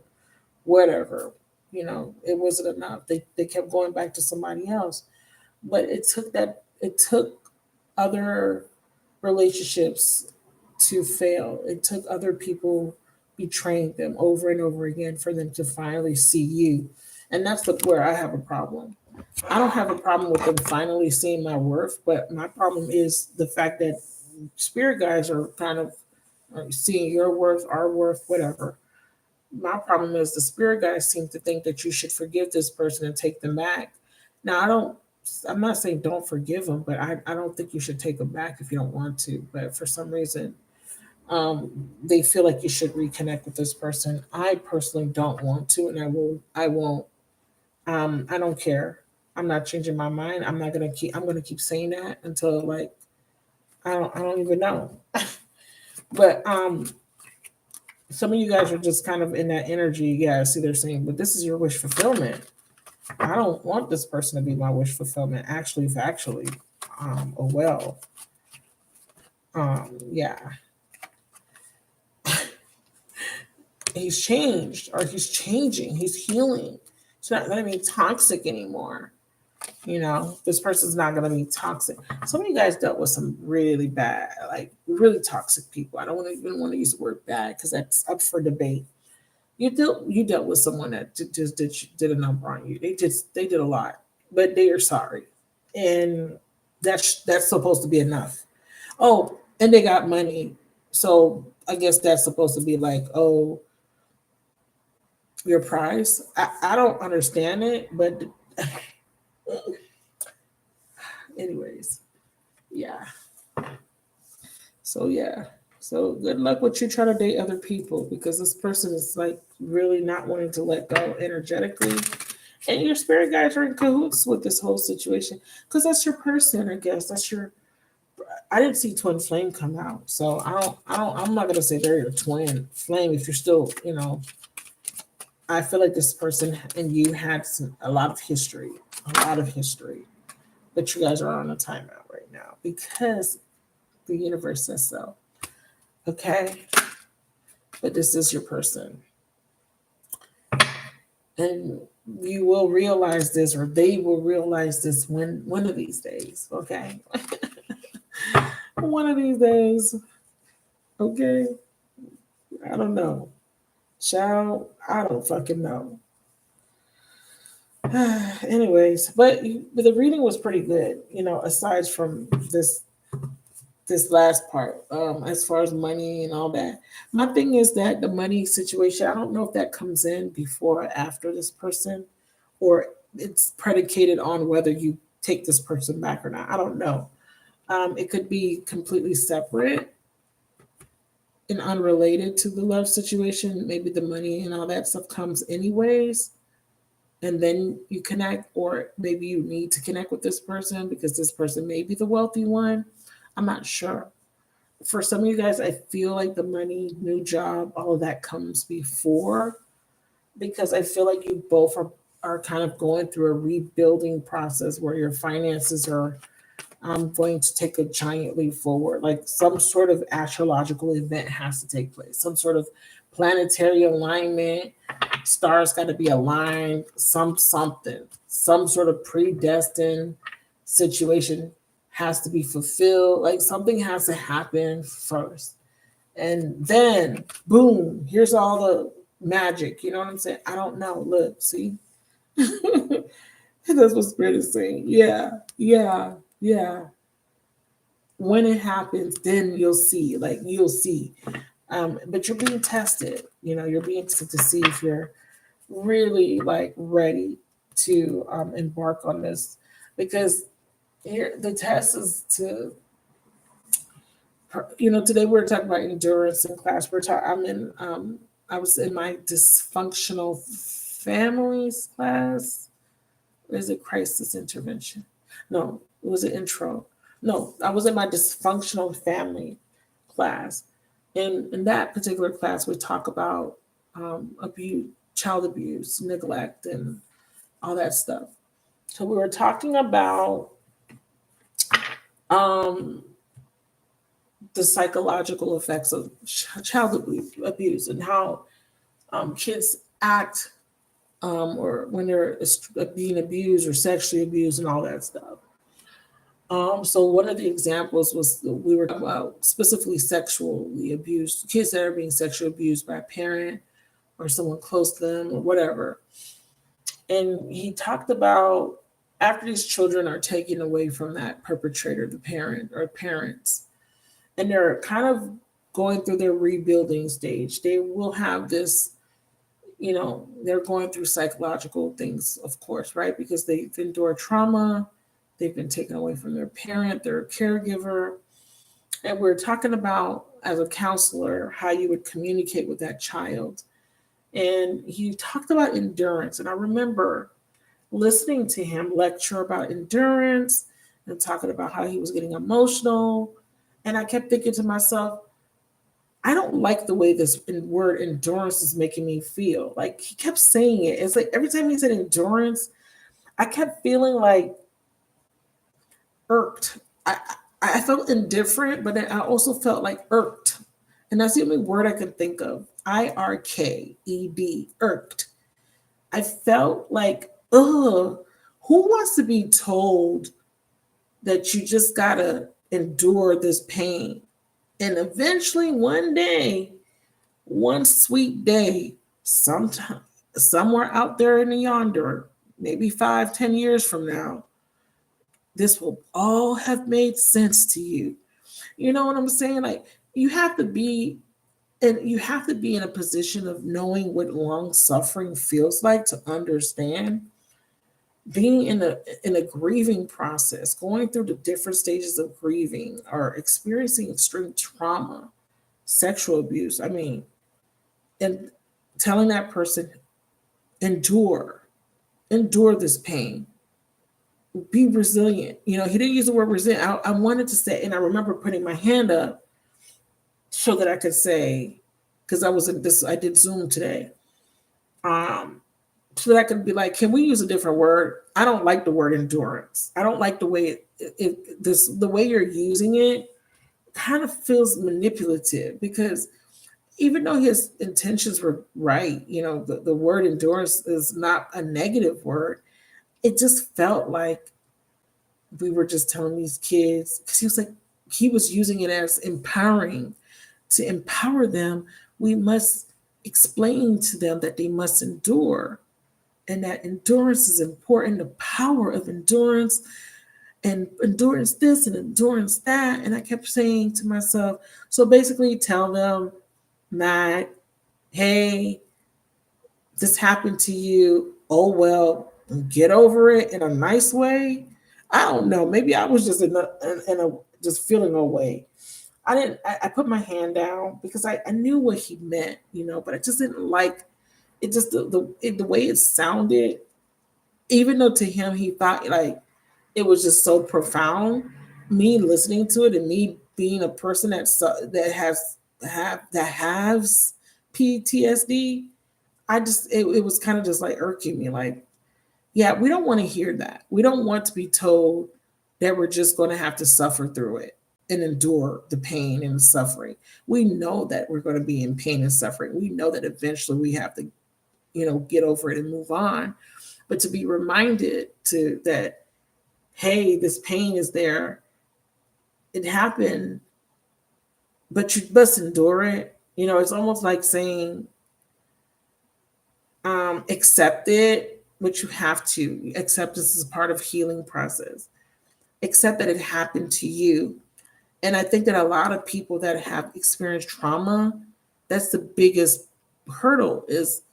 whatever. It wasn't enough. They kept going back to somebody else. But it took other relationships to fail. It took other people betraying them over and over again for them to finally see you. And that's where I have a problem. I don't have a problem with them finally seeing my worth, but my problem is the fact that spirit guys are kind of seeing your worth, our worth, whatever. My problem is the spirit guys seem to think that you should forgive this person and take them back. Now, I'm not saying don't forgive them, but I don't think you should take them back if you don't want to. But for some reason, they feel like you should reconnect with this person. I personally don't want to, and I won't. I don't care. I'm not changing my mind. I'm gonna keep saying that until like I don't even know. But some of you guys are just kind of in that energy. Yeah, I see they're saying, but this is your wish fulfillment. I don't want this person to be my wish fulfillment. Actually, factually, oh well. Yeah, he's changed or he's changing. He's healing. It's not going to be toxic anymore. This person's not going to be toxic. Some of you guys dealt with some really bad, like really toxic people. I don't even want to use the word bad because that's up for debate. You dealt with someone that just did a number on you. They did a lot, but they are sorry, and that's supposed to be enough. Oh, and they got money, so I guess that's supposed to be like, oh, your prize. I don't understand it, but anyways, yeah. So yeah. So good luck with you trying to date other people because this person is like really not wanting to let go energetically. And your spirit guides are in cahoots with this whole situation because that's your person, I guess. That's your. I didn't see twin flame come out, so I'm not gonna say they're your twin flame if you're still. I feel like this person and you had a lot of history, but you guys are on a timeout right now because the universe says so. Okay, but this is your person, and you will realize this, or they will realize this one of these days. Okay, one of these days. Okay, I don't know, child. I don't fucking know. Anyways, but the reading was pretty good. Aside from this last part, as far as money and all that. My thing is that the money situation, I don't know if that comes in before or after this person, or it's predicated on whether you take this person back or not. I don't know. It could be completely separate and unrelated to the love situation. Maybe the money and all that stuff comes anyways, and then you connect, or maybe you need to connect with this person because this person may be the wealthy one. I'm not sure. For some of you guys, I feel like the money, new job, all of that comes before because I feel like you both are kind of going through a rebuilding process where your finances are going to take a giant leap forward. Like some sort of astrological event has to take place, some sort of planetary alignment. Stars got to be aligned, something, some sort of predestined situation has to be fulfilled. Like something has to happen first. And then, boom, here's all the magic. You know what I'm saying? I don't know. Look, see? That's what Spirit is saying. Yeah, yeah, yeah. When it happens, then you'll see. Like you'll see. But you're being tested. You know, you're being tested to see if you're really like ready to embark on this, because here the test is to, you know, today we were talking about endurance in class. I was in my dysfunctional families class. Is it crisis intervention? No, it was an intro. No, I was in my dysfunctional family class. And in that particular class, we talk about abuse, child abuse, neglect, and all that stuff. So we were talking about the psychological effects of child abuse and how kids act or when they're being abused or sexually abused and all that stuff. So one of the examples was we were talking about specifically sexually abused kids that are being sexually abused by a parent or someone close to them or whatever. And he talked about after these children are taken away from that perpetrator, the parent or parents, and they're kind of going through their rebuilding stage, they will have this, you know, they're going through psychological things, of course, right? Because they've endured trauma, they've been taken away from their parent, their caregiver. And we're talking about, as a counselor, how you would communicate with that child. And he talked about endurance. And I remember listening to him lecture about endurance and talking about how he was getting emotional. And I kept thinking to myself, I don't like the way this word endurance is making me feel. Like he kept saying it. It's like every time he said endurance, I kept feeling like irked. I felt indifferent, but then I also felt like irked. And that's the only word I can think of. IRKED, irked. I felt like, ugh, who wants to be told that you just gotta endure this pain? And eventually one day, one sweet day, sometime somewhere out there in the yonder, maybe 5-10 years from now, this will all have made sense to you. You know what I'm saying? Like you have to be, and you have to be in a position of knowing what long suffering feels like to understand being in a grieving process, going through the different stages of grieving or experiencing extreme trauma, sexual abuse. I mean, and telling that person, endure, endure this pain, be resilient. You know, he didn't use the word resilient. I wanted to say, and I remember putting my hand up so that I could say, because I was in this, I did Zoom today. So that I could be like, can we use a different word? I don't like the word endurance. I don't like the way the way you're using it kind of feels manipulative, because even though his intentions were right, you know, the word endurance is not a negative word. It just felt like we were just telling these kids, because he was using it as empowering. To empower them, we must explain to them that they must endure, and that endurance is important, the power of endurance, and endurance this and endurance that. And I kept saying to myself, so basically tell them, Matt, hey, this happened to you. Oh, well, get over it in a nice way. I don't know. Maybe I was just in a just feeling away. I didn't. I put my hand down because I knew what he meant, you know, but I just didn't like it. Just the way it sounded, even though to him he thought like it was just so profound. Me listening to it and me being a person that has PTSD, it was kind of just like irking me. Like, yeah, we don't want to hear that. We don't want to be told that we're just going to have to suffer through it and endure the pain and the suffering. We know that we're going to be in pain and suffering. We know that eventually we have to, get over it and move on. But to be reminded to that, hey, this pain is there. It happened, but you must endure it. It's almost like saying, accept it, but you have to. Acceptance is part of healing process. Accept that it happened to you. And I think that a lot of people that have experienced trauma, that's the biggest hurdle, is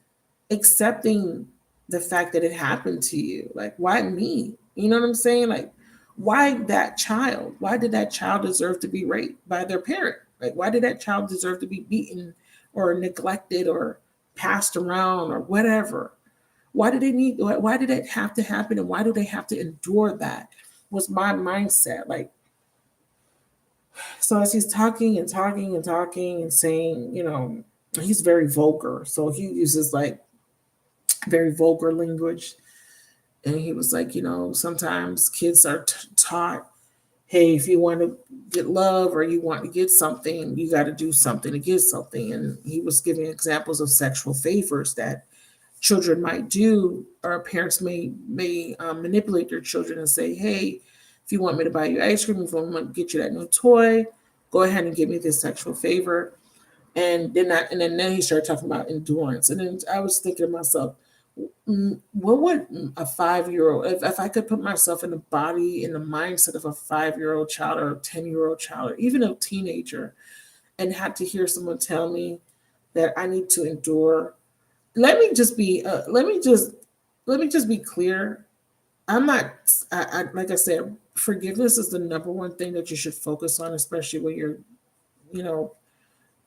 accepting the fact that it happened to you. Like, why me? You know what I'm saying? Like, why that child? Why did that child deserve to be raped by their parent? Like, why did that child deserve to be beaten or neglected or passed around or whatever? Why did why did it have to happen? And why do they have to endure that? Was my mindset. Like, so as he's talking and talking and talking and saying, he's very vulgar. So he uses like very vulgar language. And he was like, sometimes kids are taught, hey, if you want to get love or you want to get something, you got to do something to get something. And he was giving examples of sexual favors that children might do, or parents may manipulate their children and say, hey, if you want me to buy you ice cream, if I want to get you that new toy, go ahead and give me this sexual favor. And then he started talking about endurance. And then I was thinking to myself, what would a 5-year-old, if I could put myself in the body, in the mindset of a 5-year-old child or a 10-year-old child, or even a teenager, and had to hear someone tell me that I need to endure. Let me just be clear. I'm not, like I said, forgiveness is the number one thing that you should focus on, especially when you're,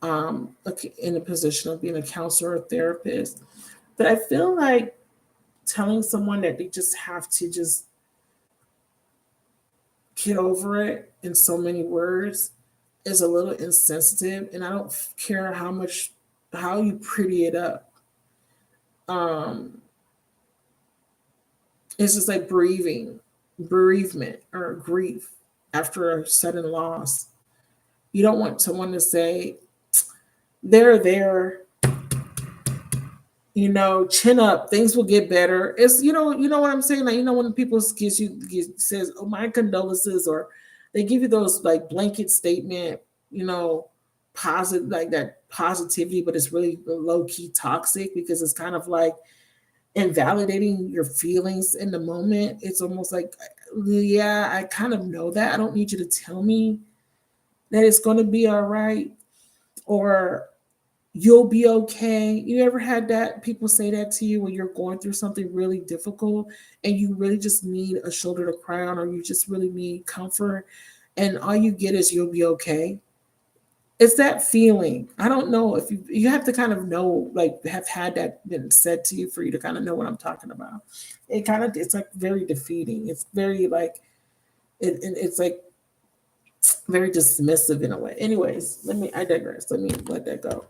in a position of being a counselor or therapist. But I feel like telling someone that they just have to just get over it in so many words is a little insensitive. And I don't care how you pretty it up. It's just like bereavement or grief after a sudden loss. You don't want someone to say, they're there, chin up, things will get better. It's, what I'm saying? Like, when people says, oh, my condolences, or they give you those like blanket statement, positive, like that positivity, but it's really low key toxic because it's kind of like invalidating your feelings in the moment. It's almost like, yeah, I kind of know that. I don't need you to tell me that it's going to be all right, or you'll be okay. You ever had that? People say that to you when you're going through something really difficult and you really just need a shoulder to cry on, or you just really need comfort, and all you get is you'll be okay. It's that feeling. I don't know if you have to kind of know, like, have had that been said to you for you to kind of know what I'm talking about. It's like very defeating. It's very like it's like very dismissive in a way. Anyways, I digress. Let me let that go.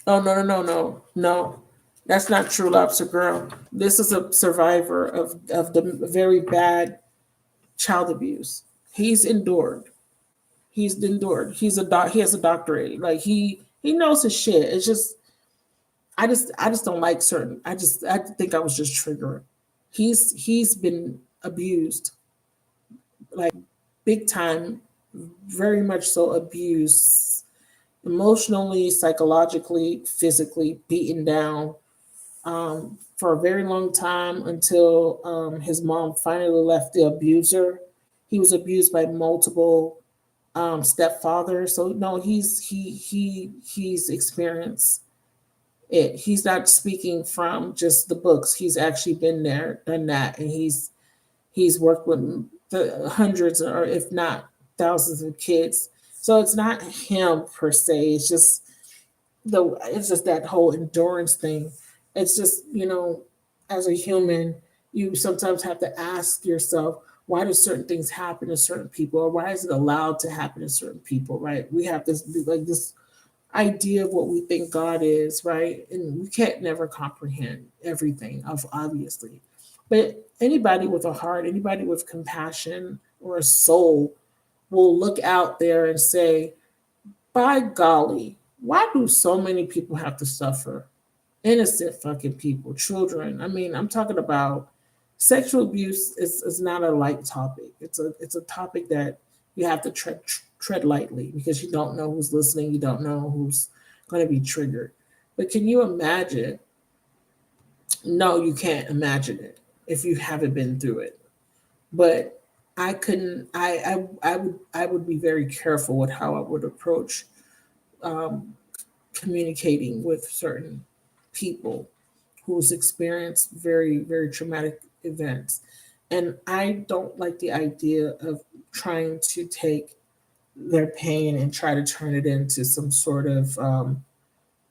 Oh, no, no, no, no, no. That's not true, lobster girl. This is a survivor of the very bad child abuse. He's endured. He's endured. He has a doctorate. Like he knows his shit. It's just I just don't like certain. I think I was just triggering. He's been abused, like big time, very much so abused, emotionally, psychologically, physically, beaten down, for a very long time until his mom finally left the abuser. He was abused by multiple stepfathers. So no, he's experienced it. He's not speaking from just the books. He's actually been there, done that, and he's worked with the hundreds or if not thousands of kids. So it's not him per se. It's just that whole endurance thing. It's just, as a human, you sometimes have to ask yourself, why do certain things happen to certain people, or why is it allowed to happen to certain people, right? We have this like this idea of what we think God is, right? And we can't never comprehend everything of obviously. But anybody with a heart, anybody with compassion or a soul will look out there and say, by golly, why do so many people have to suffer? Innocent fucking people, children. I mean, I'm talking about sexual abuse is not a light topic. It's a topic that you have to tread lightly because you don't know who's listening, you don't know who's going to be triggered. But can you imagine? No, you can't imagine it if you haven't been through it. But I couldn't. I would be very careful with how I would approach um, communicating with certain people who's experienced very traumatic events. And I don't like the idea of trying to take their pain and try to turn it into some sort of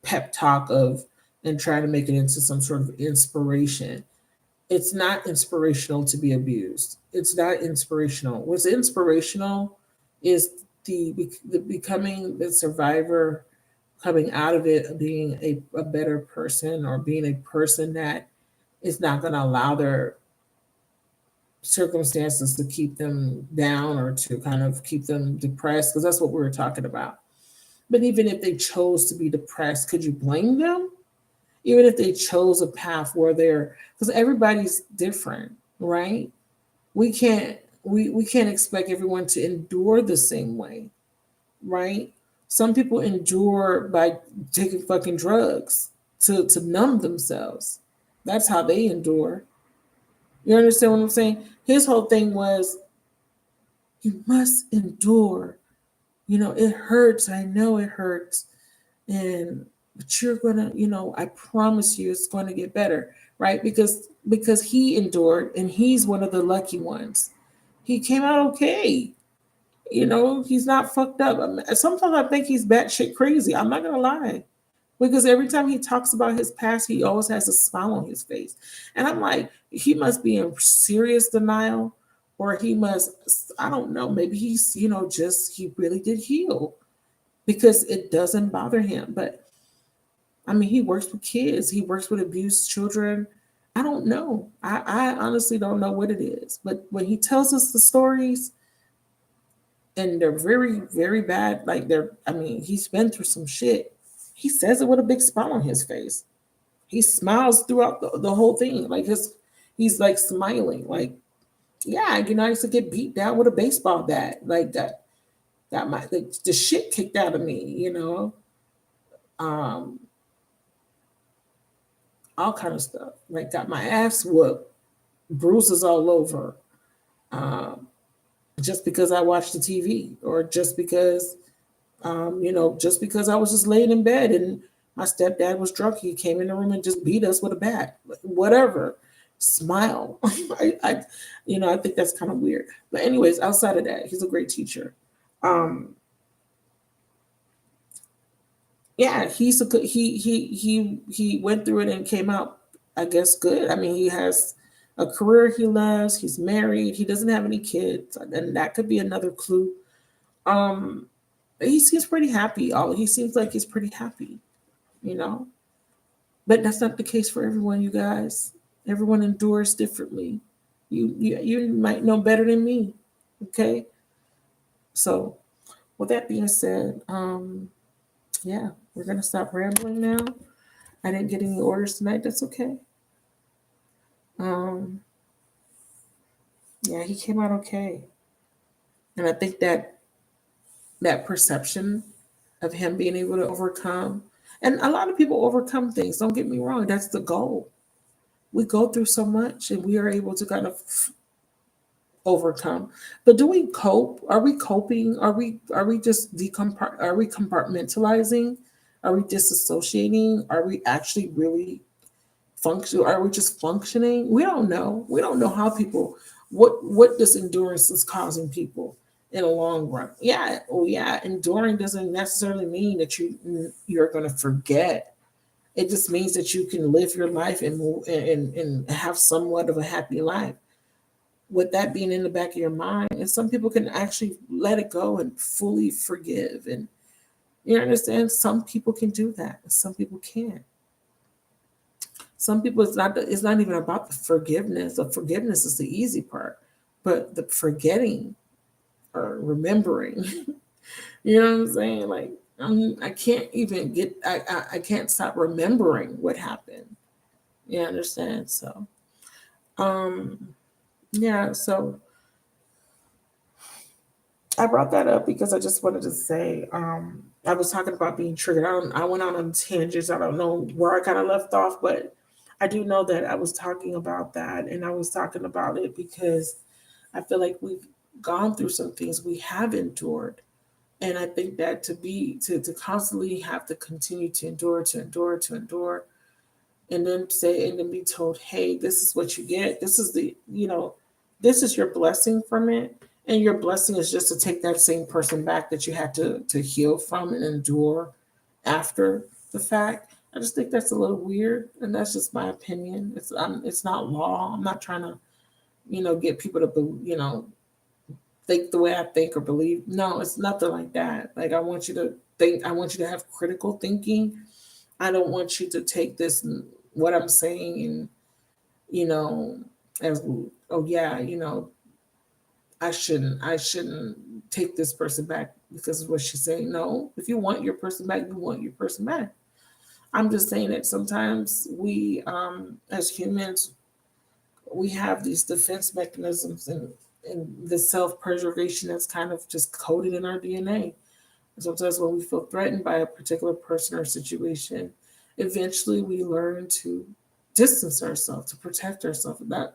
pep talk of and try to make it into some sort of inspiration. It's not inspirational to be abused. It's not inspirational. What's inspirational is the becoming the survivor, coming out of it, being a better person, or being a person that is not going to allow their circumstances to keep them down or to kind of keep them depressed, because that's what we were talking about. But even if they chose to be depressed, could you blame them? Even if they chose a path where they're, because everybody's different, right? We can't expect everyone to endure the same way, right? Some people endure by taking fucking drugs to numb themselves. That's how they endure. You understand what I'm saying? His whole thing was, you must endure. It hurts. I know it hurts. And but you're gonna, I promise you it's gonna get better, right? Because he endured and he's one of the lucky ones. He came out okay. He's not fucked up. Sometimes I think he's batshit crazy. I'm not gonna lie, because every time he talks about his past, he always has a smile on his face, and I'm like, he must be in serious denial, or he must, I don't know, maybe he's, just he really did heal because it doesn't bother him. But I mean, he works with kids, he works with abused children. I don't know. I honestly don't know what it is. But when he tells us the stories, and they're very bad. Like I mean, he's been through some shit. He says it with a big smile on his face. He smiles throughout the whole thing. Like he's like smiling. Like, yeah, I used to get beat down with a baseball bat. Like that, like, the shit kicked out of me. Um, all kind of stuff. Like, got my ass whooped, bruises all over. Um, just because I watched the TV, or just because I was just laying in bed and my stepdad was drunk. He came in the room and just beat us with a bat, whatever. Smile. I think that's kind of weird. But anyways, outside of that, he's a great teacher. Yeah, he's a good. He went through it and came out, I guess, good. I mean, he has a career he loves. He's married. He doesn't have any kids, and that could be another clue. Um, he seems pretty happy. All he seems like he's pretty happy, you know. But that's not the case for everyone, you guys. Everyone endures differently. You might know better than me. Okay. So with that being said, yeah, we're gonna stop rambling now. I didn't get any orders tonight. That's okay. Um, yeah, he came out okay, and I think that perception of him being able to overcome, and a lot of people overcome things. Don't get me wrong. That's the goal. We go through so much, and we are able to kind of overcome. But do we cope? Are we coping? Are we just are we compartmentalizing? Are we disassociating? Are we actually really function? Are we just functioning? We don't know. We don't know how people, what this endurance is causing people in a long run. Yeah, oh yeah, enduring doesn't necessarily mean that you're going to forget. It just means that you can live your life and move and have somewhat of a happy life. with that being in the back of your mind, and some people can actually let it go and fully forgive. And you understand, some people can do that, and some people can't. Some people, it's not even about the forgiveness. The forgiveness is the easy part, but the forgetting or remembering, you know what I'm saying? Like, I can't even get, I can't stop remembering what happened. You understand? So, um, yeah, so I brought that up because I just wanted to say, I was talking about being triggered. I went out on tangents. I don't know where I kind of left off, but I do know that I was talking about that, and I was talking about it because I feel like we've gone through some things we have endured. And I think that to constantly have to continue to endure, and then be told, hey, this is what you get. This is this is your blessing from it. And your blessing is just to take that same person back that you had to heal from and endure after the fact. I just think that's a little weird, and that's just my opinion. It's not law. I'm not trying to get people to think the way I think or believe. No, it's nothing like that. Like, I want you to think. I want you to have critical thinking. I don't want you to take this what I'm saying and you know as, oh yeah, I shouldn't take this person back because of what she's saying. No, if you want your person back, you want your person back. I'm just saying that sometimes we, as humans, we have these defense mechanisms and the self-preservation that's kind of just coded in our DNA. Sometimes when we feel threatened by a particular person or situation, eventually we learn to distance ourselves, to protect ourselves, and not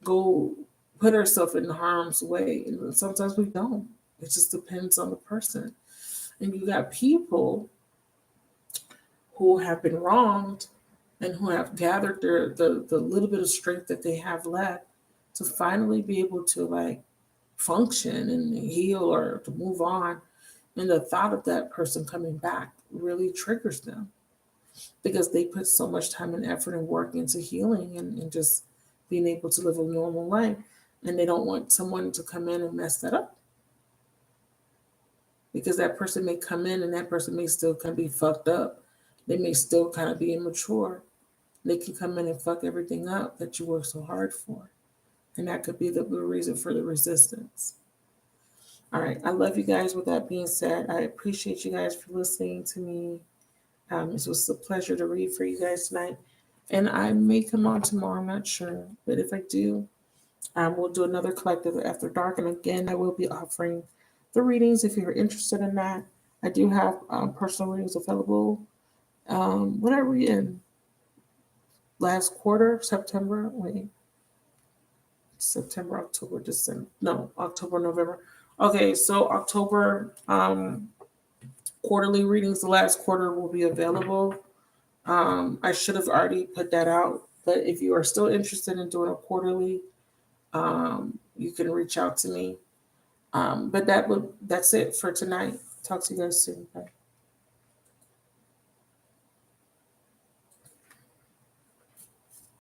go put ourselves in harm's way. And sometimes we don't. It just depends on the person. And you got people who have been wronged and who have gathered the little bit of strength that they have left to finally be able to like function and heal or to move on. And the thought of that person coming back really triggers them because they put so much time and effort and work into healing and just being able to live a normal life. And they don't want someone to come in and mess that up because that person may come in and that person may still kind of be fucked up. They may still kind of be immature. They can come in and fuck everything up that you work so hard for. And that could be the reason for the resistance. All right. I love you guys. With that being said, I appreciate you guys for listening to me. It was a pleasure to read for you guys tonight. And I may come on tomorrow, I'm not sure. But if I do, we'll do another collective after dark. And again, I will be offering the readings if you're interested in that. I do have personal readings available. What I read in last quarter, September, September, October, December, no, October, November. Okay, so October quarterly readings, the last quarter will be available. I should have already put that out, but if you are still interested in doing a quarterly, you can reach out to me. But that's it for tonight. Talk to you guys soon. Bye.